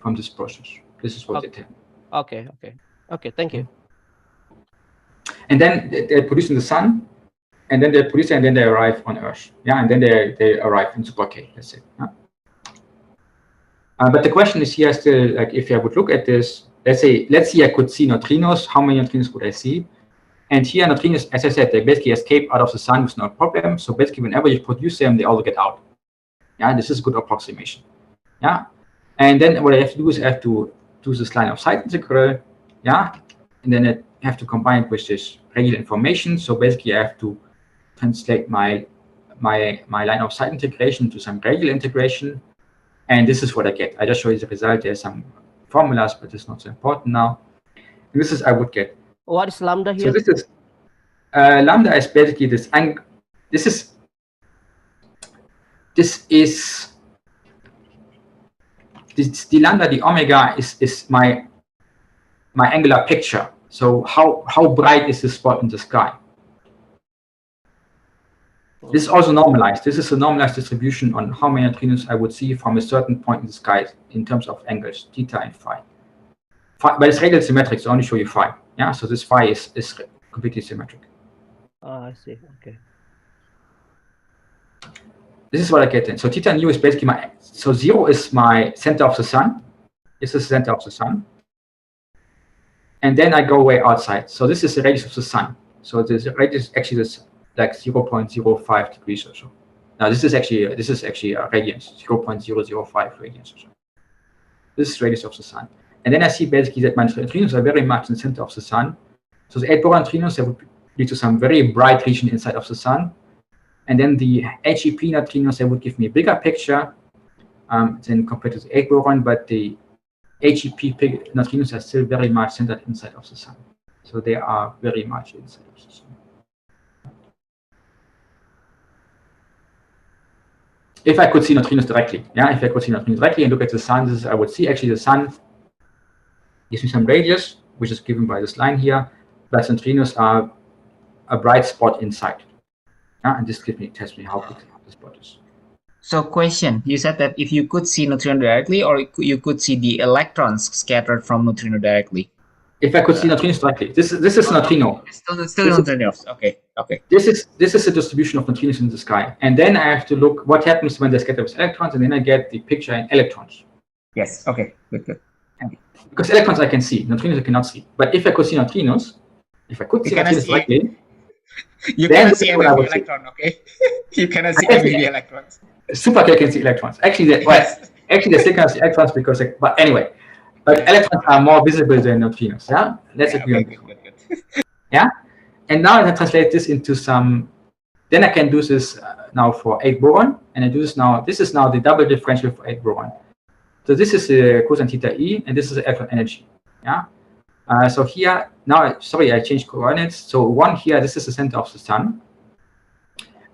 from this process. This is what they tell me. Okay. Thank you. And then they produce in the sun, and then they produce, and then they arrive on Earth. Yeah, and then they arrive in super K. Let's say. Yeah? But the question is here still, like, if I would look at this, let's see, I could see neutrinos. How many neutrinos would I see? And here, neutrinos, as I said, they basically escape out of the sun with no problem. So basically, whenever you produce them, they all get out. Yeah, this is a good approximation. Yeah, and then what I have to do is I have to do this line of sight integral. Yeah, and then I have to combine it with this radial information. So basically, I have to translate my line of sight integration to some radial integration. And this is what I get. I just show you the result. There's some formulas, but it's not so important now. And this is I would get. What is lambda here? So this is lambda is basically this. The lambda, the omega is my angular picture. So how bright is this spot in the sky? This is also normalized. This is a normalized distribution on how many neutrinos I would see from a certain point in the sky in terms of angles, theta and phi. But it's radial symmetric, so I only show you phi. Yeah, so this phi is completely symmetric. I see. Okay. This is what I get then. So theta nu is basically so 0 is my center of the sun. This is the center of the sun. And then I go way outside. So this is the radius of the sun. So this radius actually is like 0.05 degrees or so. Now this is actually a radians, 0.005 radians or so. This is radius of the sun. And then I see basically that my neutrinos are very much in the center of the sun. So the 8 boron neutrinos, they would lead to some very bright region inside of the sun. And then the HEP neutrinos, they would give me a bigger picture than compared to the 8 boron, but the HEP neutrinos are still very much centered inside of the sun. So they are very much inside of the sun. If I could see neutrinos directly, if I could see neutrinos directly and look at the sun, I would see actually the sun gives me some radius, which is given by this line here, but neutrinos are a bright spot inside. And this tells me how big the spot is. So question, you said that if you could see neutrino directly, or you could see the electrons scattered from neutrino directly? If I could see neutrinos directly. This is neutrino. Still neutrinos. Okay. This is a distribution of neutrinos in the sky. And then I have to look what happens when they scatter with electrons, and then I get the picture in electrons. Yes, okay, good. Because electrons I can see, neutrinos I cannot see. But if I could see neutrinos, directly, you cannot see every electron, okay? You cannot see every electrons. Super K can see electrons. Actually, they still can see electrons because, but anyway, electrons are more visible than neutrinos. Yeah, let's agree on this. Good. Yeah, and now I can translate this into some. Then I can do this now for 8 boron, and I do this now. This is now the double differential for 8 boron. So this is the cosine theta E, and this is the electron energy. Yeah, So here, now, sorry, I changed coordinates. So 1 here, this is the center of the sun.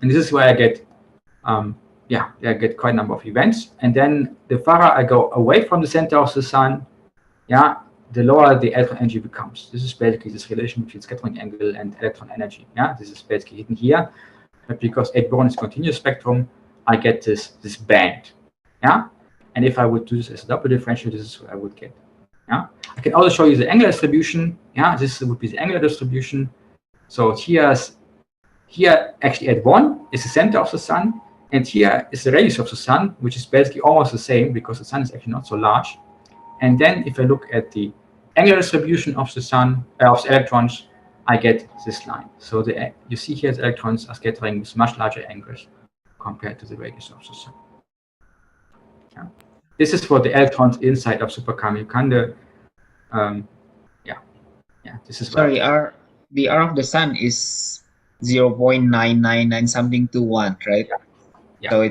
And this is where I get, I get quite a number of events. And then the farther I go away from the center of the sun, the lower the electron energy becomes. This is basically this relation between scattering angle and electron energy. This is basically hidden here. But because 8 boron is continuous spectrum, I get this band. And if I would do this as a double differential, this is what I would get. I can also show you the angular distribution. This would be the angular distribution. So here actually at 1 is the center of the sun, and here is the radius of the sun, which is basically almost the same because the sun is actually not so large. And then if I look at the angular distribution of the sun, of the electrons, I get this line. So you see here the electrons are scattering with much larger angles compared to the radius of the sun. This is for the electrons inside of Super-Kamiokande. This is sorry. The R of the sun is 0.999 something to 1, right? Yeah. So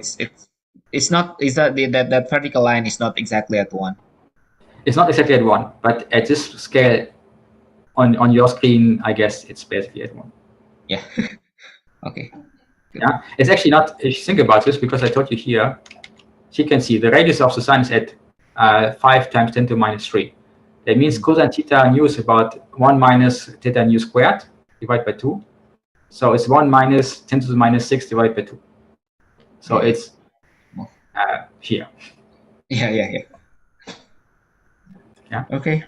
it's not, is that that vertical line is not exactly at 1. It's not exactly at 1, but at this scale on your screen, I guess it's basically at 1. Yeah. Okay. Good. It's actually not, if you think about this, because I told you here, you can see the radius of the sun is at 5 times 10 to minus 3. That means cosine theta nu is about 1 minus theta nu squared divided by 2. So it's 1 minus 10 to the minus 6 divided by 2. So it's here. Yeah. Okay.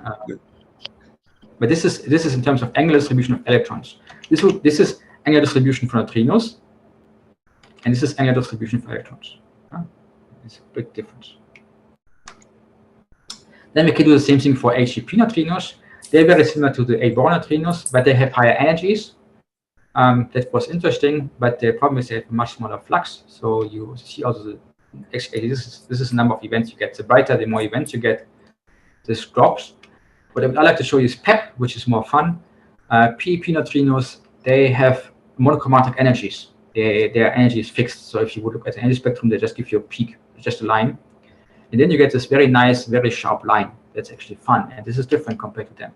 But this is in terms of angular distribution of electrons. This is angular distribution for neutrinos, and this is angular distribution for electrons. It's a big difference. Then we can do the same thing for HEP neutrinos. They're very similar to the 8 boron neutrinos, but they have higher energies. That was interesting, but the problem is they have a much smaller flux. So you see also this is the number of events you get. The brighter, the more events you get, this drops. What I would like to show you is PEP, which is more fun. PEP neutrinos, they have monochromatic energies. Their energy is fixed. So if you would look at the energy spectrum, they just give you a peak, just a line. And then you get this very nice, very sharp line. That's actually fun. And this is different compared to them.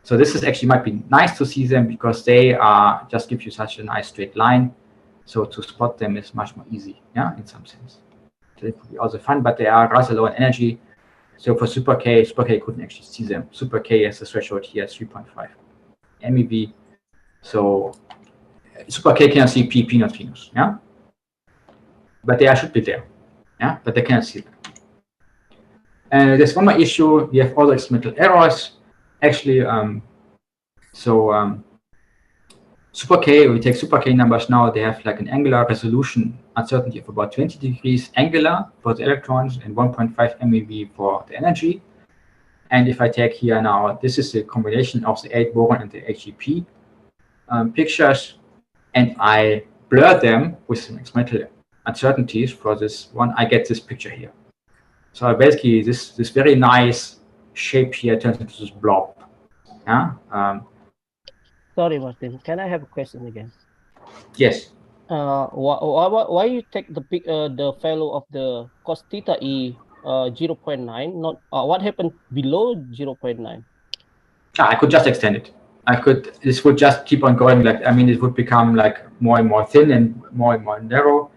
So this is actually might be nice to see them because they just give you such a nice straight line. So to spot them is much more easy, in some sense. So it could be also fun, but they are rather low in energy. So for Super K couldn't actually see them. Super K has a threshold here, 3.5 MeV. So Super K cannot see PEP neutrinos, but they should be there, but they cannot see them. And there's one more issue. We have all the experimental errors. Actually, Super K, we take Super K numbers now, they have like an angular resolution uncertainty of about 20 degrees angular for the electrons and 1.5 MeV for the energy. And if I take here now, this is a combination of the 8 boron and the HEP pictures, and I blur them with some experimental uncertainties for this one, I get this picture here. So basically, this very nice shape here turns into this blob. Sorry, Martin. Can I have a question again? Yes. Why you take the value of the cos theta E 0.9? Not what happened below 0.9? I could just extend it. This would just keep on going. It would become like more and more thin and more narrow.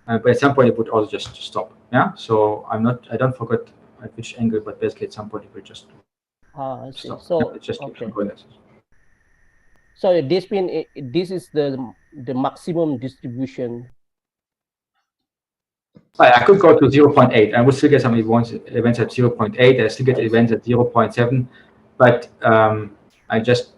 But at some point, it would also just stop. So I don't forget at which angle, but basically at some point it will just I see. stop. So it just keeps on okay. going. So this is the maximum distribution. I could go to 0.8. I would still get some events at 0.8. I still get events at 0.7, but I just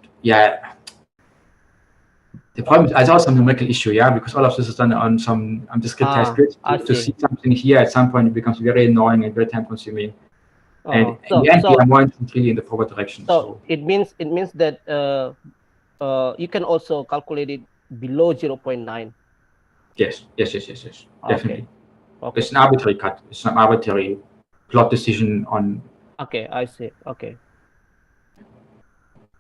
The problem is I saw some numerical issue, because all of this is done on some discretized grids. To see something here at some point it becomes very annoying and very time consuming. And in the end, I'm more really in the forward direction. So it means that you can also calculate it below 0.9. Yes. Definitely. Okay. It's an arbitrary cut. It's an arbitrary plot decision on. Okay, I see. Okay.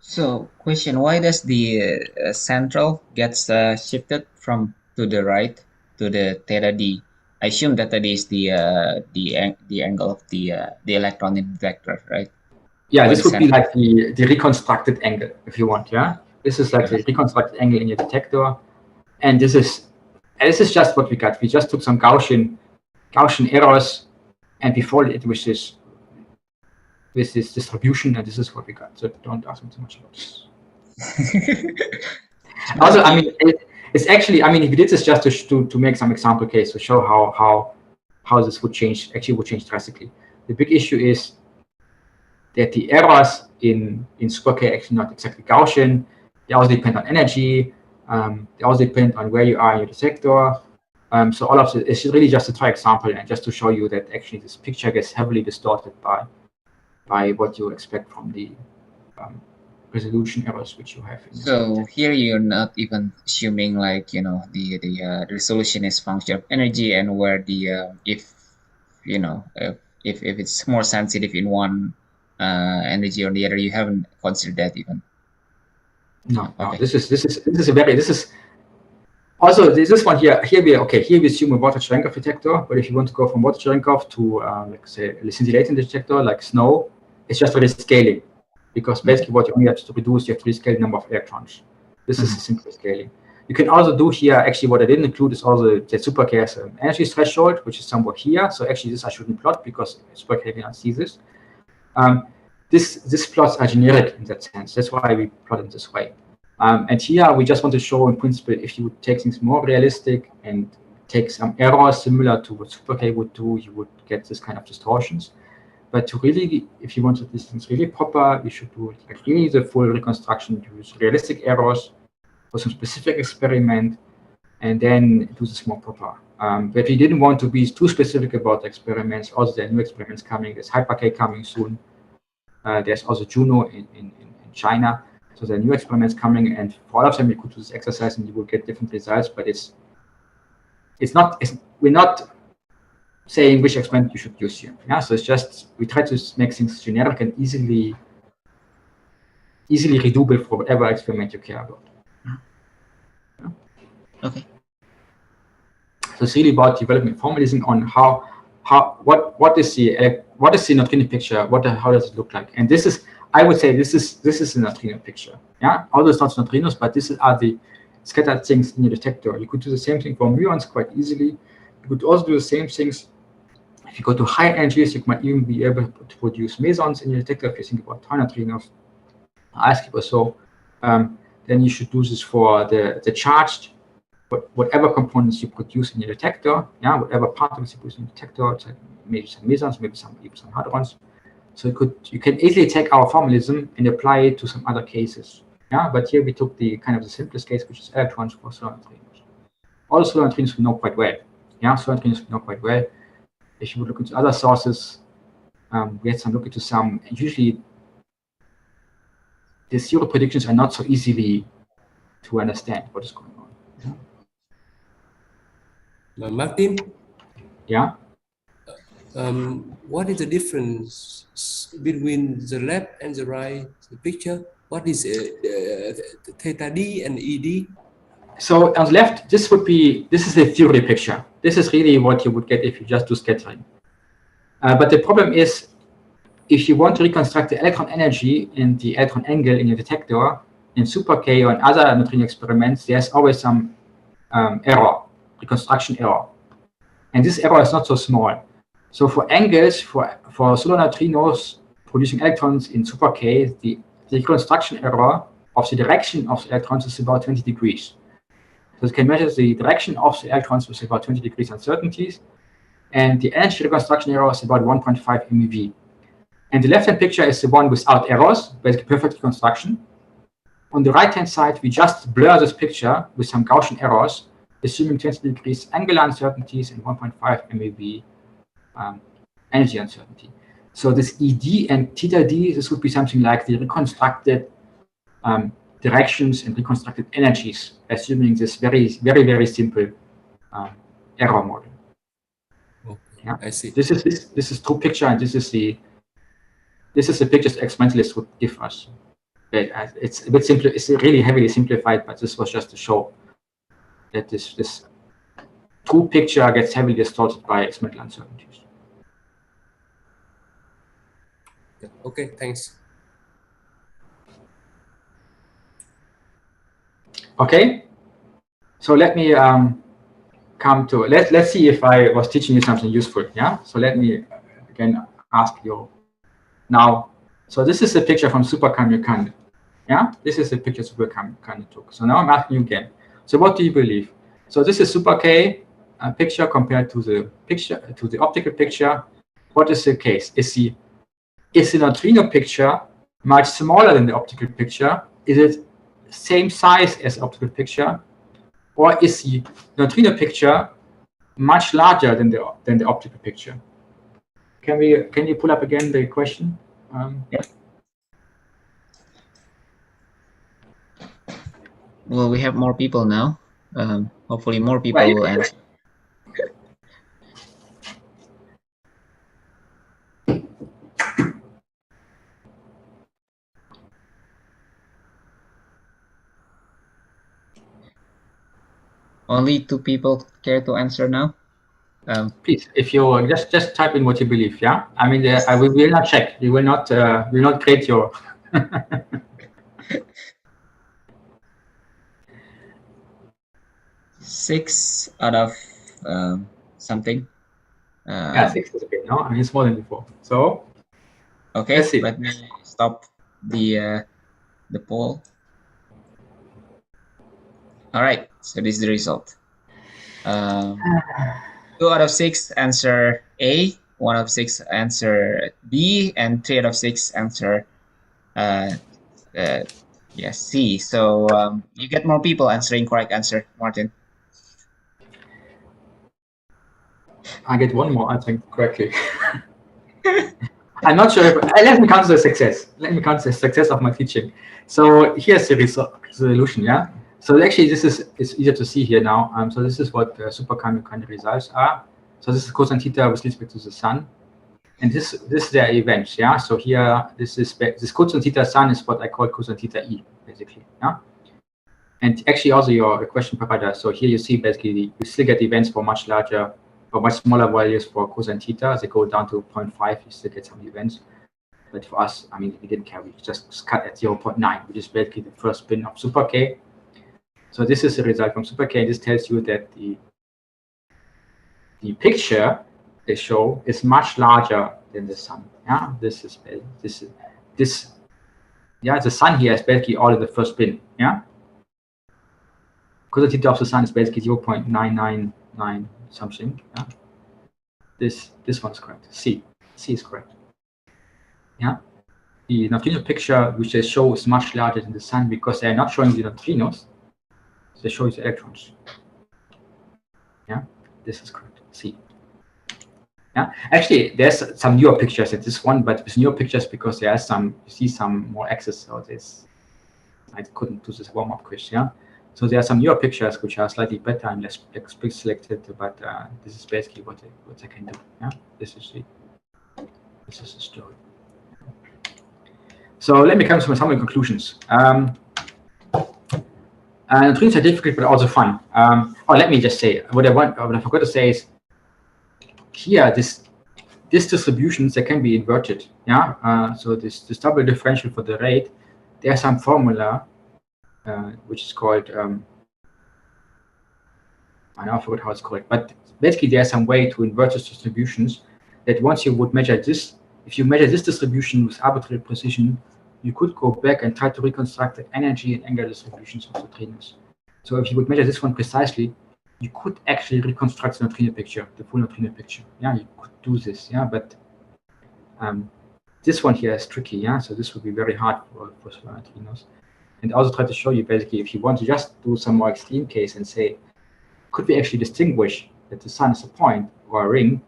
So, question: why does the central gets shifted to the right to the theta d? I assume that is the angle of the electron in vector, right? Yeah, this would be like the reconstructed angle, if you want. Yeah, this is like the reconstructed angle in your detector, and this is just what we got. We just took some Gaussian errors, and we followed it with this distribution, and this is what we got. So don't ask me too much about this. Also, I mean, it's actually, I mean, if we did this just to make some example case to show how this would change drastically. The big issue is that the errors in Super K are actually not exactly Gaussian. They also depend on energy. They also depend on where you are in your detector. So all of it's really just a try example and just to show you that actually this picture gets heavily distorted by what you expect from the resolution errors which you have. So here you're not even assuming like, you know, the resolution is function of energy, and where the if you know if it's more sensitive in one energy or the other, you haven't considered that even. No, okay. This is also this one here we assume a water-Cherenkov detector, but if you want to go from water-Cherenkov to like say a scintillating detector like snow, it's just really scaling, because basically what you only have to reduce, you have to rescale the number of electrons. This is a simple scaling. You can also do here, actually what I didn't include is also the Super K has an energy threshold, which is somewhere here. So actually this I shouldn't plot because Super K cannot see this. These plots are generic in that sense. That's why we plot it this way. And here we just want to show in principle, if you would take things more realistic and take some errors similar to what Super K would do, you would get this kind of distortions. But to really, if you want to do things really proper, you should do like really the full reconstruction, use realistic errors for some specific experiment, and then do this more proper. But we didn't want to be too specific about the experiments. Also, there are new experiments coming. There's Hyper K coming soon. There's also Juno in China. So there are new experiments coming, and for all of them, you could do this exercise and you will get different results. But we're not saying which experiment you should use here. Yeah, so it's just we try to make things generic and easily redoable for whatever experiment you care about. Yeah? Okay. So it's really about developing formalism on what is the neutrino picture, how does it look like, and this is, I would say, this is a neutrino picture. Yeah, although it's not neutrinos, but this are the scattered things in your detector. You could do the same thing for muons quite easily. You could also do the same things if you go to high energies. You might even be able to produce mesons in your detector. If you think about toy neutrinos, IceCube or so, then you should do this for the charged, whatever components you produce in your detector. Yeah, whatever particles you produce in your detector, like maybe some mesons, maybe even some hadrons. So you can easily take our formalism and apply it to some other cases. Yeah, but here we took the kind of the simplest case, which is electrons for solar neutrinos. All solar neutrinos we know quite well. Yeah, solar neutrinos we know quite well. If you would look into other sources, we had some look into some. And usually, the zero predictions are not so easily to understand what is going on. Yeah. Martin? Yeah? What is the difference between the left and the right picture? What is theta D and ED? So on the left, this is a theory picture. This is really what you would get if you just do scattering. But the problem is, if you want to reconstruct the electron energy and the electron angle in your detector in Super K or in other neutrino experiments, there's always some error, reconstruction error. And this error is not so small. So for angles, for solar neutrinos producing electrons in Super K, the reconstruction error of the direction of the electrons is about 20 degrees. So you can measure the direction of the electrons with about 20 degrees uncertainties. And the energy reconstruction error is about 1.5 MeV. And the left-hand picture is the one without errors, basically perfect reconstruction. On the right-hand side, we just blur this picture with some Gaussian errors, assuming 20 degrees angular uncertainties and 1.5 MeV energy uncertainty. So this ED and theta D, this would be something like the reconstructed directions and reconstructed energies, assuming this very, very, very simple error model. Okay, yeah? I see. This is true picture, and this is the pictures experimentalists would give us. But it's a bit simpler. It's really heavily simplified, but this was just to show that this true picture gets heavily distorted by experimental uncertainties. Okay, thanks. Okay. So let me come to let's see if I was teaching you something useful. Yeah. So let me again ask you now. So this is a picture from Super Kanye. Yeah. This is a picture Super Kanye took. So now I'm asking you again. So what do you believe? So this is Super K picture compared to the optical picture. What is the case? Is the neutrino picture much smaller than the optical picture? Is it same size as optical picture? Or is the neutrino picture much larger than the optical picture? Can you pull up again the question? Yeah. Well, we have more people now. Hopefully, more people will answer. Only 2 people care to answer now. Please, if you just type in what you believe. Yeah, I mean, we will not check. We will not create your. 6 out of something. Yeah, 6 is okay. No, I mean it's more than before. So okay, let's see. Let me stop the poll. All right, so this is the result. 2 out of 6 answer A, 1 out of 6 answer B, and 3 out of 6 answer yes, C. So you get more people answering correct answer, Martin. I get one more answering correctly. I'm not sure. Let me count the success. Let me count the success of my teaching. So here's the solution. Yeah. So actually, it's easier to see here now. So this is what Super Kanye results are. So this is cosine theta with respect to the sun, and this is their events. Yeah. So here, this cosine theta sun is what I call cosine theta E, basically. Yeah. And actually, also your question provider. So here you see basically you still get events for much larger or much smaller values for cosine theta. They go down to 0.5. You still get some events. But for us, I mean, we didn't care. We just cut at 0.9, which is basically the first spin of Super K. So this is the result from Super K. This tells you that the picture they show is much larger than the sun. Yeah, yeah, the sun here is basically all in the first spin. Yeah, cosine theta of the sun is basically 0.999 something. Yeah, this one is correct. C is correct. Yeah, the neutrino picture which they show is much larger than the sun because they are not showing the neutrinos. They show the electrons. Yeah, this is correct. C. Yeah, actually, there's some newer pictures at this one, but with newer pictures because there are you see some more access. So this, I couldn't do this warm-up quiz. Yeah, so there are some newer pictures which are slightly better and less selected, but this is basically what I can do. Yeah, this is the story. So let me come to some conclusions. Neutrinos are difficult, but also fun. Let me just say what I forgot to say is here this distributions that can be inverted. Yeah. So this double differential for the rate, there's some formula which is called I now forgot how it's called, but basically there's some way to invert these distributions that once you would measure this, if you measure this distribution with arbitrary precision, you could go back and try to reconstruct the energy and angular distributions of neutrinos. So if you would measure this one precisely, you could actually reconstruct the neutrino picture, the full neutrino picture. Yeah, you could do this. Yeah, but this one here is tricky. Yeah, so this would be very hard for neutrinos. And also try to show you basically if you want to just do some more extreme case and say, could we actually distinguish that the sun is a point or a ring?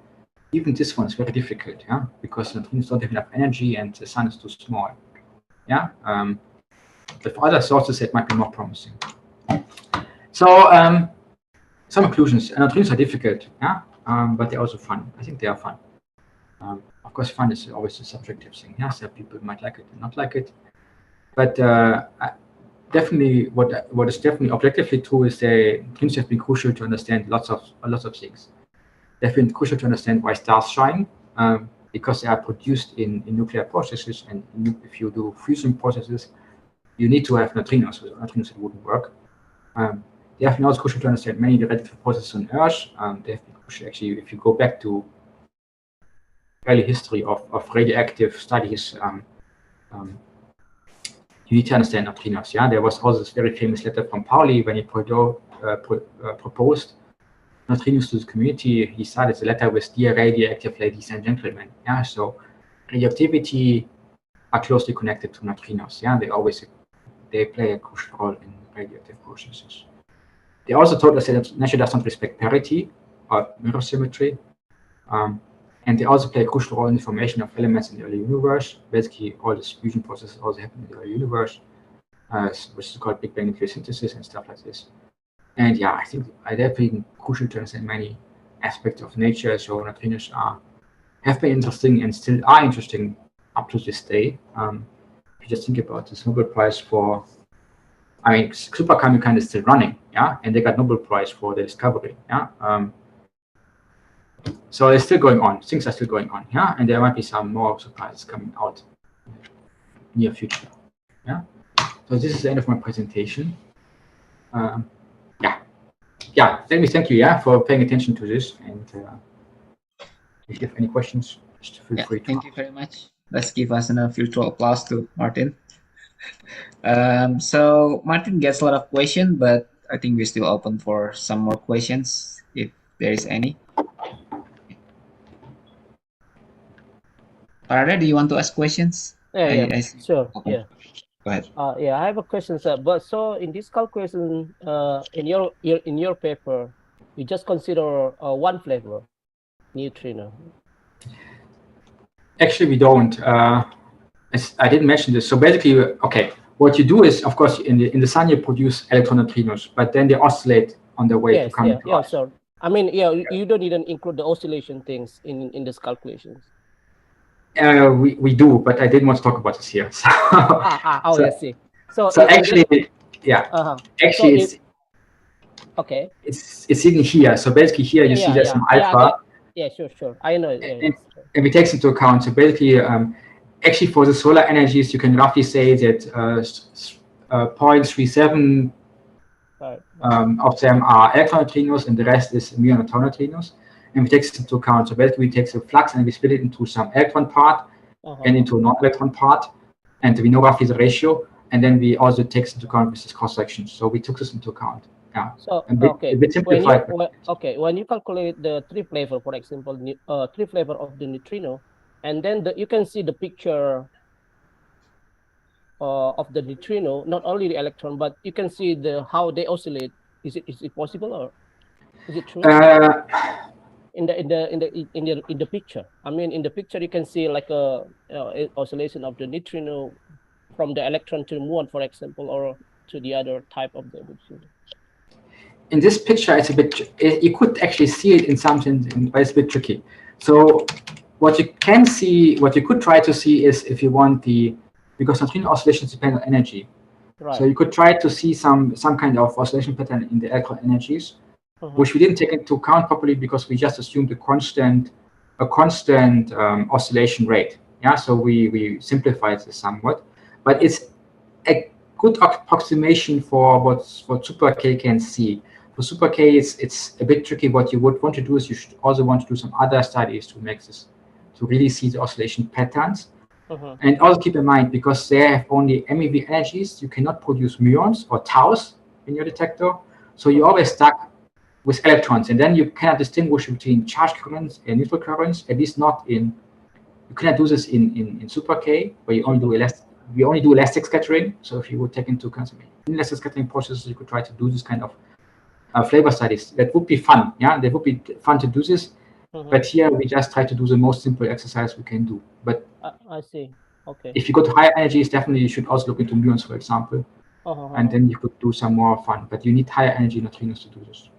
Even this one is very difficult. Yeah, because neutrinos don't have enough energy and the sun is too small. Yeah, but for other sources it might be more promising. So some conclusions. Neutrinos are difficult, yeah, but they're also fun. I think they are fun. Of course, fun is always a subjective thing. Yeah, some people might like it and not like it, but definitely, what is definitely objectively true is neutrinos have been crucial to understand lots of things. They've been crucial to understand why stars shine. Because they are produced in nuclear processes, and if you do fusion processes, you need to have neutrinos. Without neutrinos, it wouldn't work. They have been also crucial to understand many radiative processes on Earth. They have been crucial, actually, if you go back to early history of radioactive studies, you need to understand neutrinos. Yeah, there was also this very famous letter from Pauli when he proposed neutrinos to the community. He started the letter with "Dear radioactive ladies and gentlemen." Yeah, so radioactivity are closely connected to neutrinos. Yeah, they play a crucial role in radioactive processes. They also told us that nature does not respect parity or mirror symmetry. And they also play a crucial role in the formation of elements in the early universe. Basically, all these fusion processes also happen in the early universe, which is called Big Bang nuclear synthesis and stuff like this. And yeah, I think they're pretty crucial to understand many aspects of nature. So neutrinos have been interesting and still are interesting up to this day. If you just think about this Nobel Prize for, I mean, superchemical is still running, yeah, and they got Nobel Prize for the discovery, yeah. So it's still going on. Things are still going on, yeah, and there might be some more surprises coming out near future, yeah. So this is the end of my presentation. Yeah. Let me thank you, yeah, for paying attention to this. And if you have any questions, just feel free to. Thank you very much. Let's give us a virtual applause to Martin. So Martin gets a lot of questions, but I think we're still open for some more questions if there is any. Parada, do you want to ask questions? Yeah, sure. Okay. Yeah. Go ahead. Yeah, I have a question, sir. But so in this calculation, in your paper, you just consider one flavor, neutrino. Actually, we don't. I didn't mention this. So basically, okay, what you do is, of course, in the sun you produce electron neutrinos, but then they oscillate on the way to come to us. Sure. I mean, you don't even include the oscillation things in this calculations. We do, but I didn't want to talk about this here. So, I see. So actually, yeah. Actually, so okay. It's in here. So basically, here you see there's some alpha. Yeah, sure. I know. And we take into account. So basically, actually, for the solar energies, you can roughly say that 0.37 of them are electron neutrinos, and the rest is muon and tau neutrinos. And we take this into account. So basically, we take the flux and we split it into some electron part and into a non-electron part, and we know roughly the ratio. And then we also take this into account with this cross section. So we took this into account. Yeah. So a bit simplified. When you calculate the three flavor, for example, three flavor of the neutrino, and then you can see the picture of the neutrino, not only the electron, but you can see how they oscillate. Is it possible, or is it true? In the picture, I mean, in the picture you can see like a oscillation of the neutrino from the electron to the muon, for example, or to the other type of the neutrino. In this picture, it's a bit. You could actually see it in something, but it's a bit tricky. So what you can see, what you could try to see is if you want because neutrino oscillations depend on energy. Right. So you could try to see some kind of oscillation pattern in the electron energies, which we didn't take into account properly because we just assumed a constant oscillation rate. Yeah, so we simplified this somewhat, but it's a good approximation for what super K can see. For super K, it's a bit tricky. What you would want to do is you should also want to do some other studies to make this, to really see the oscillation patterns. And also keep in mind, because they have only MeV energies, you cannot produce muons or taus in your detector. So you're always stuck with electrons, and then you cannot distinguish between charged currents and neutral currents, at least not you cannot do this in super K, where you only do elastic scattering. So if you would take into account some inelastic scattering processes, you could try to do this kind of flavor studies. That would be fun. Yeah, that would be fun to do this. But here we just try to do the most simple exercise we can do. But I see. Okay. If you go to higher energies, definitely you should also look into muons, for example, and then you could do some more fun. But you need higher energy neutrinos to do this.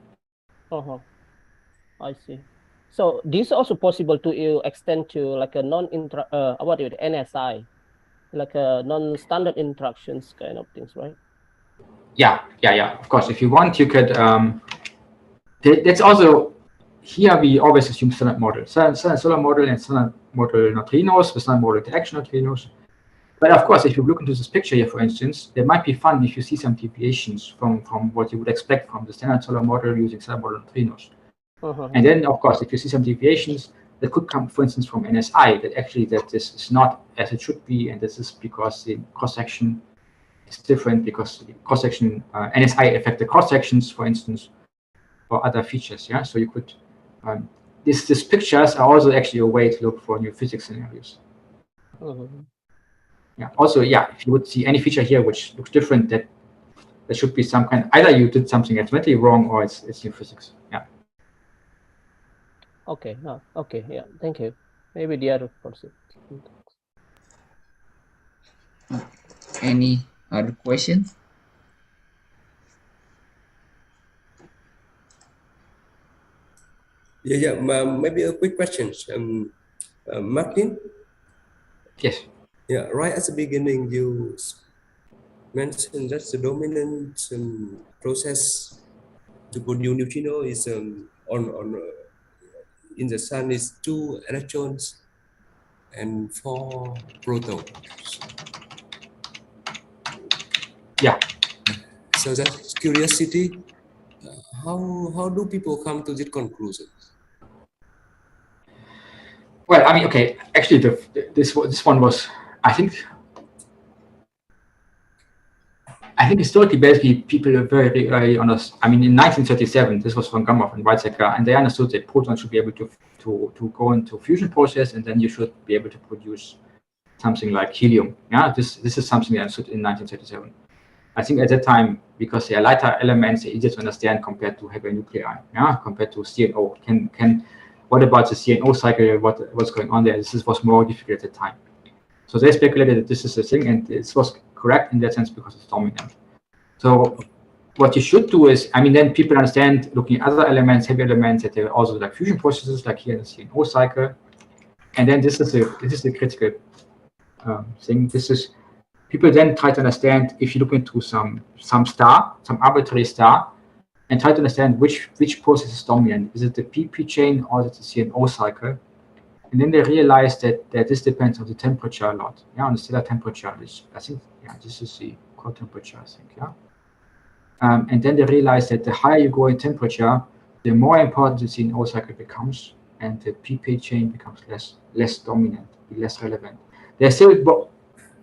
I see. So this is also possible to extend to like a NSI, like a non-standard interactions kind of things, right? Yeah. Of course, if you want, you could. That's also here we always assume standard model, standard solar model and standard model neutrinos, with standard model interaction neutrinos. But of course, if you look into this picture here, for instance, it might be fun if you see some deviations from what you would expect from the standard solar model using standard model neutrinos. And then, of course, if you see some deviations that could come, for instance, from NSI, that actually that this is not as it should be, and this is because the cross-section is different, because the cross-section NSI affect the cross-sections, for instance, or other features. Yeah, so you could these pictures are also actually a way to look for new physics scenarios. Yeah. Also, yeah, if you would see any feature here which looks different, that there should be some kind. Either you did something accidentally wrong, or it's new physics. Yeah. Okay. No. Okay. Yeah. Thank you. Maybe the other person. Any other questions? Yeah. Maybe a quick question. Martin? Yes. Yeah, right at the beginning, you mentioned that the dominant process to produce neutrino is in the sun is 2 electrons and 4 protons. Yeah. So that's curiosity. How do people come to this conclusion? Well, I mean, okay. Actually, this one was, I think historically, basically, people are very early on us. I mean, in 1937, this was from Gamow and Weizsäcker, and they understood that protons should be able to go into fusion process, and then you should be able to produce something like helium. Yeah, this is something they understood in 1937. I think at that time, because they are lighter elements, they're easier to understand compared to heavier nuclei. Yeah, compared to CNO. What about the CNO cycle? What's going on there? This was more difficult at the time. So they speculated that this is a thing, and this was correct in that sense because it's dominant. So what you should do is, I mean, then people understand looking at other elements, heavy elements, that there are also like fusion processes, like here in the CNO cycle. And then this is the critical thing. This is, people then try to understand, if you look into some star, some arbitrary star, and try to understand which process is dominant. Is it the PP chain or is it the CNO cycle? And then they realized that this depends on the temperature a lot. Yeah, on the stellar temperature. I think, yeah, this is the core temperature, I think, yeah. And then they realized that the higher you go in temperature, the more important the CNO cycle becomes, and the PP chain becomes less dominant, less relevant. There's still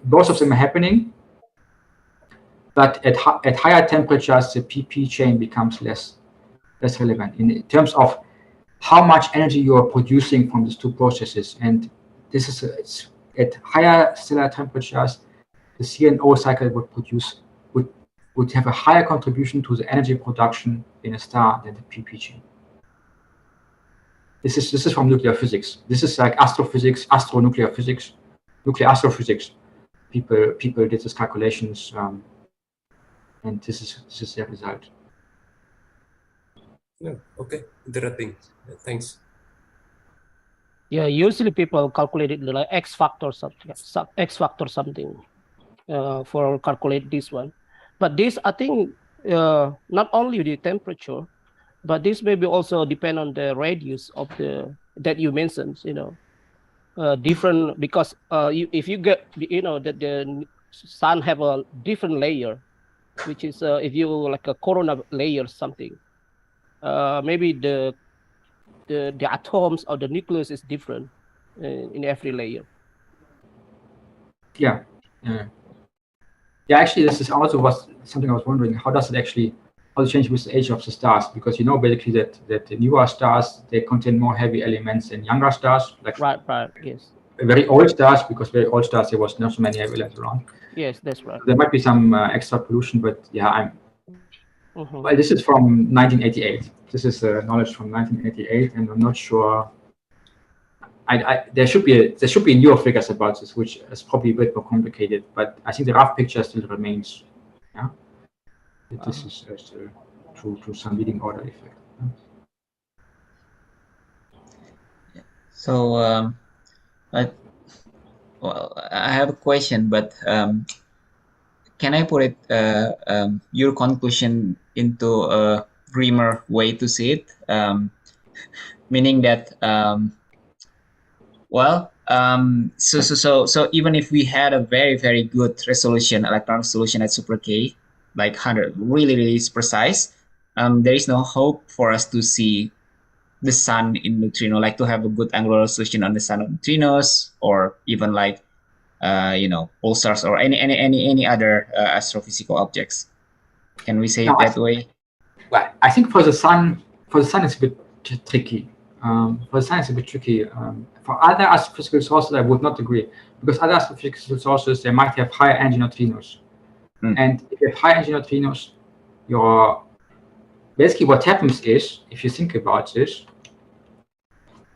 both of them are happening, but at higher temperatures, the PP chain becomes less relevant in terms of how much energy you are producing from these two processes. And this is it's at higher stellar temperatures, the CNO cycle would have a higher contribution to the energy production in a star than the PP chain. This is from nuclear physics. This is like astrophysics, nuclear astrophysics. People did these calculations, and this is their result. No, okay, interesting. Thanks. Yeah, usually people calculated like X factor something for calculate this one. But this, I think, not only the temperature, but this maybe also depend on the radius of the that you mentioned. Different, because if you get that the sun have a different layer, which is if you like a corona layer something, maybe the atoms or the nucleus is different in every layer. Yeah. Actually, this is also was something I was wondering. How does it change with the age of the stars? Because basically that the newer stars, they contain more heavy elements than younger stars. Like right, yes. Very old stars, because very old stars there was not so many heavy elements around. Yes, that's right. There might be some extra pollution, but yeah, well, this is from 1988. This is knowledge from 1988, and I'm not sure. There should be newer figures about this, which is probably a bit more complicated. But I think the rough picture still remains. Yeah, this is still to some leading order effect. So, I have a question, but can I put it your conclusion into a grimmer way to see it? Meaning that, well, So even if we had a very good resolution electron solution at super K, like 100, really precise, there is no hope for us to see the sun in neutrino, like to have a good angular resolution on the sun of neutrinos, or even like pulsars or any other astrophysical objects. Can we say it that way? Well, I think for the sun it's a bit tricky. For the sun it's a bit tricky. For other astrophysical sources, I would not agree, because other astrophysical sources, they might have higher energy neutrinos. And if you have high energy neutrinos, basically what happens is, if you think about this,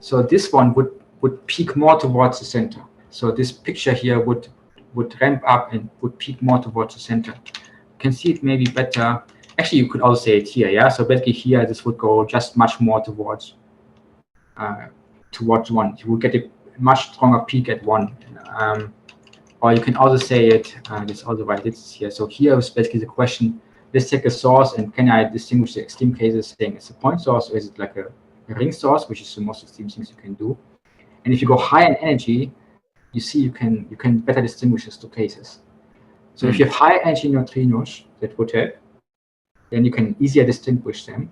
so this one would peak more towards the center. So this picture here would ramp up and would peak more towards the center. You can see it maybe better. Actually, you could also say it here, yeah? So basically here, this would go just much more towards one. You would get a much stronger peak at one. Or you can also say it, this also right, it's here. So here is basically the question, let's take a source, and can I distinguish the extreme cases saying it's a point source, or is it like a ring source, which is the most extreme things you can do. And if you go high in energy, you see you can better distinguish these two cases. So if you have high energy neutrinos that would have, then you can easier distinguish them.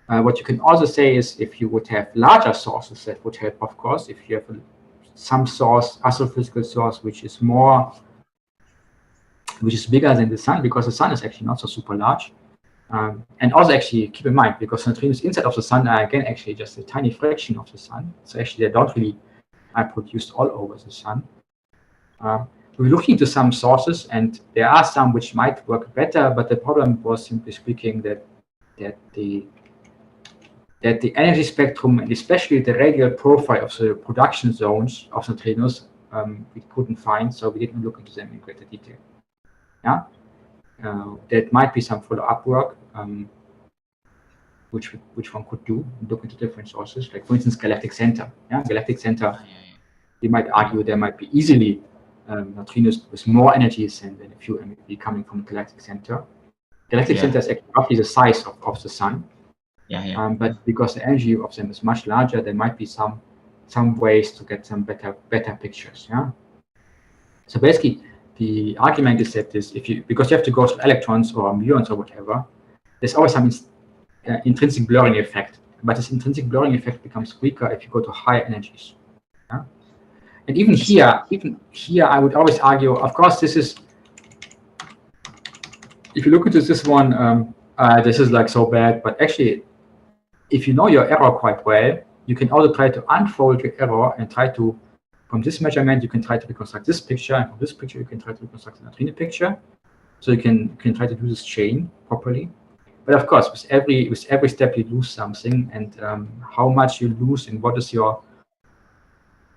What you can also say is, if you would have larger sources, that would help, of course. If you have some source, astrophysical source, which is bigger than the sun, because the sun is actually not so super large. And also, actually, keep in mind, because neutrinos inside of the sun are again actually just a tiny fraction of the sun. So actually, they don't really produced all over the sun. We're looking into some sources, and there are some which might work better, but the problem was, simply speaking, that the energy spectrum, and especially the radial profile of the production zones of neutrinos, we couldn't find, so we didn't look into them in greater detail. Yeah, that might be some follow-up work, which one could do, look into different sources, like for instance galactic center. Yeah, galactic center. You might argue there might be easily neutrinos with more energies than a few MeV coming from the galactic center. Galactic center is actually roughly the size of the sun. But because the energy of them is much larger, there might be some ways to get some better pictures. Yeah. So basically, the argument is that because you have to go to electrons or muons or whatever, there's always some intrinsic blurring effect. But this intrinsic blurring effect becomes weaker if you go to higher energies. Yeah? And even here, I would always argue, of course, this is, if you look into this one, this is like so bad, but actually, if you know your error quite well, you can also try to unfold your error and try to, from this measurement, you can try to reconstruct this picture, and from this picture, you can try to reconstruct the neutrino picture. So you can try to do this chain properly. But of course, with every step, you lose something, and how much you lose and what is your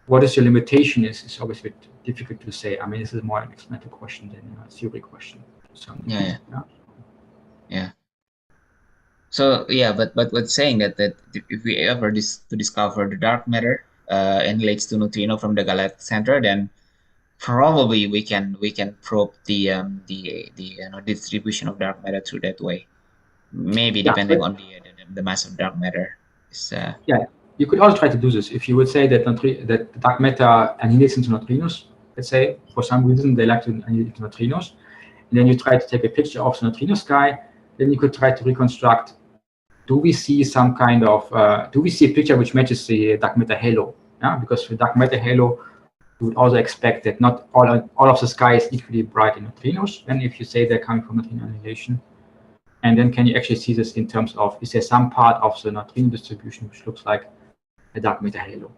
limitation is always a bit difficult to say. I mean, this is more an experimental question than a theory question. So, yeah. So yeah, but what's saying that if we ever to discover the dark matter and relates to neutrino from the galactic center, then probably we can probe the distribution of dark matter through that way. Maybe depending on the mass of dark matter. Yeah, you could also try to do this if you would say that that dark matter annihilates into neutrinos. Let's say for some reason they like to annihilate into neutrinos, and then you try to take a picture of the neutrino sky. Then you could try to reconstruct. Do we see some kind of? Do we see a picture which matches the dark matter halo? Yeah, because for dark matter halo, you would also expect that not all of the sky is equally bright in neutrinos. And if you say they're coming from neutrino annihilation, and then can you actually see this in terms of, is there some part of the neutrino distribution which looks like a dark matter halo?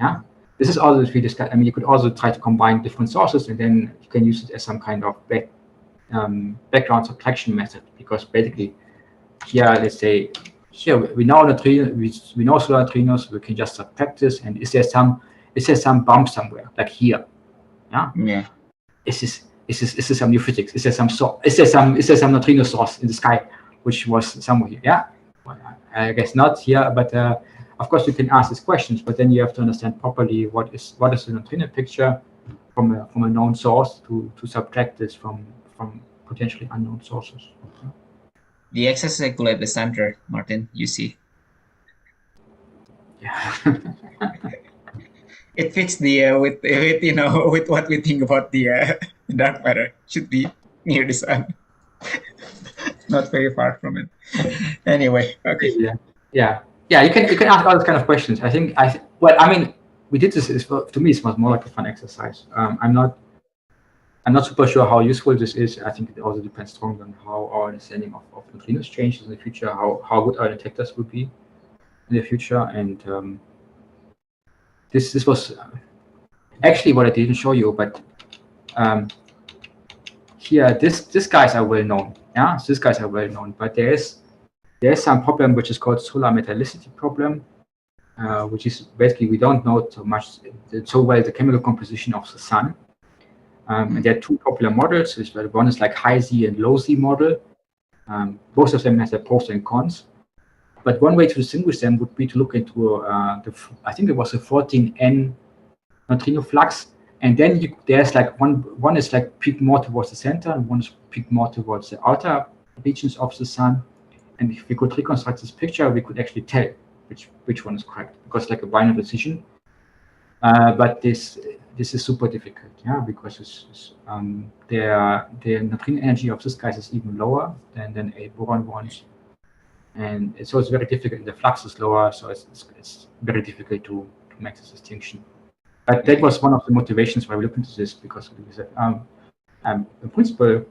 Yeah, this is also if we discuss. I mean, you could also try to combine different sources, and then you can use it as some kind of background subtraction method, because basically here, let's say here we know neutrinos, we know solar neutrinos, we can just subtract this, and is there some bump somewhere, like here? Yeah. Is this some new physics? Is there some neutrino source in the sky which was somewhere here? Yeah, well, I guess not here, but of course you can ask these questions, but then you have to understand properly what is the neutrino picture from a known source to subtract this from potentially unknown sources. The x-axis is equal at the center, Martin. You see. Yeah. it fits the with you know with what we think about the dark matter. Should be near the sun, not very far from it. Anyway, okay. Yeah. You can ask all those kind of questions. Well, I mean, we did this. To me, it was more like a fun exercise. I'm not super sure how useful this is. I think it also depends strongly on how our understanding of neutrinos changes in the future, how good our detectors will be in the future. And this was actually what I didn't show you, but here these guys are well known. Yeah, so these guys are well known, but there's some problem which is called solar metallicity problem, which is basically we don't know so well the chemical composition of the sun. And there are two popular models. One is like high Z and low Z model. Both of them have their pros and cons. But one way to distinguish them would be to look into I think it was a 14N neutrino flux, and then there's like one is like peaked more towards the center, and one is peaked more towards the outer regions of the sun. And if we could reconstruct this picture, we could actually tell which one is correct, because it's like a binary decision. But this is super difficult, yeah, because the neutrino energy of this guys is even lower than a boron ones, and so it's very difficult. The flux is lower, so it's very difficult to make this distinction. But that was one of the motivations why we looked into this, because we said, in principle,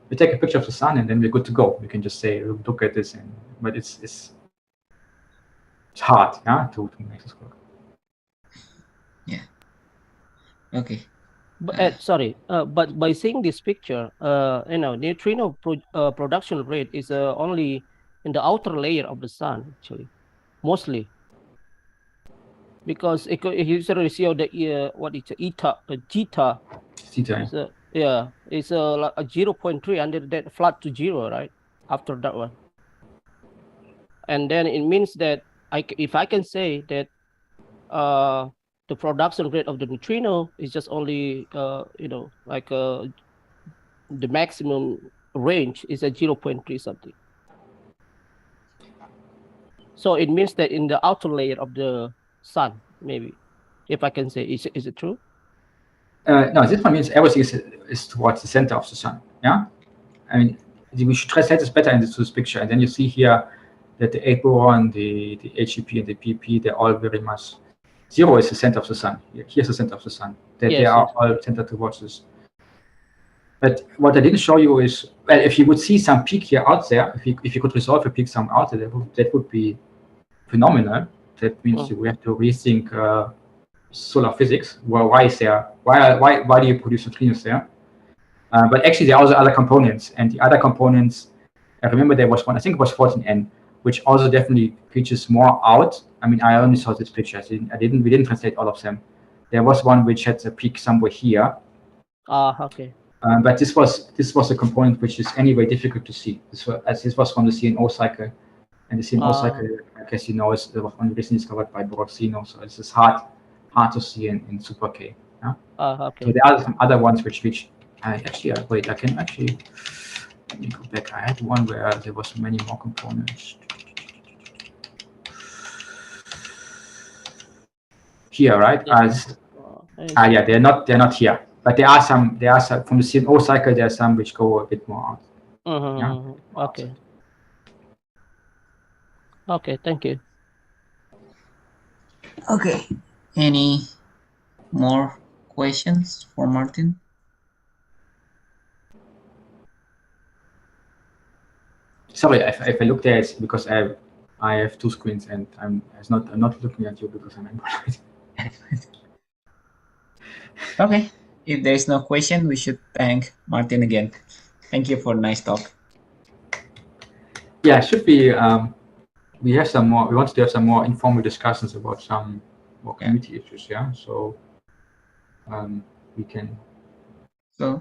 we take a picture of the sun and then we're good to go. We can just say, look at this, but it's hard, yeah, to make this work. Yeah. Okay. But sorry, but by seeing this picture, neutrino production rate is only in the outer layer of the sun, actually, mostly, because it usually see the what is zeta. It's a 0.3, and then that flat to 0, right? After that one, and then it means that if I can say that the production rate of the neutrino is just only like the maximum range is at 0.3 something. So it means that in the outer layer of the sun, maybe, if I can say, is it true? No, this one means everything is towards the center of the sun. Yeah, I mean, we should translate this better into this picture, and then you see here that the A boron, the HEP, and the PP, they're all very much. 0 is the center of the sun. Here's the center of the sun. They are all centered towards this. But what I didn't show you is, well, if you would see some peak here out there, if you could resolve a peak some out there, that would be phenomenal. That means we have to rethink solar physics. Well, why is there? Why do you produce neutrinos there? But actually, there are also other components, and the other components. I remember there was one. I think it was 14N, which also definitely reaches more out. I mean, I only saw this picture. We didn't translate all of them. There was one which had a peak somewhere here. Okay. But this was a component which is anyway difficult to see. This was from the CNO cycle, and the CNO cycle, I guess you know, was only recently discovered by Borosino. So this is hard to see in Super K. Yeah? Okay. So there are some other ones which reach. Wait, I can actually. Let me go back. I had one where there was many more components. Here, right? Yeah. They're not here, but there are some from the CNO cycle. There are some which go a bit more out. Yeah? Okay. Okay, thank you. Okay. Any more questions for Martin? Sorry, if I look there, it's because I have two screens and I'm not looking at you because I'm impolite. Okay. If there is no question, we should thank Martin again. Thank you for a nice talk. Yeah, it should be. We have some more. We want to have some more informal discussions about some more community issues. Yeah, so we can. So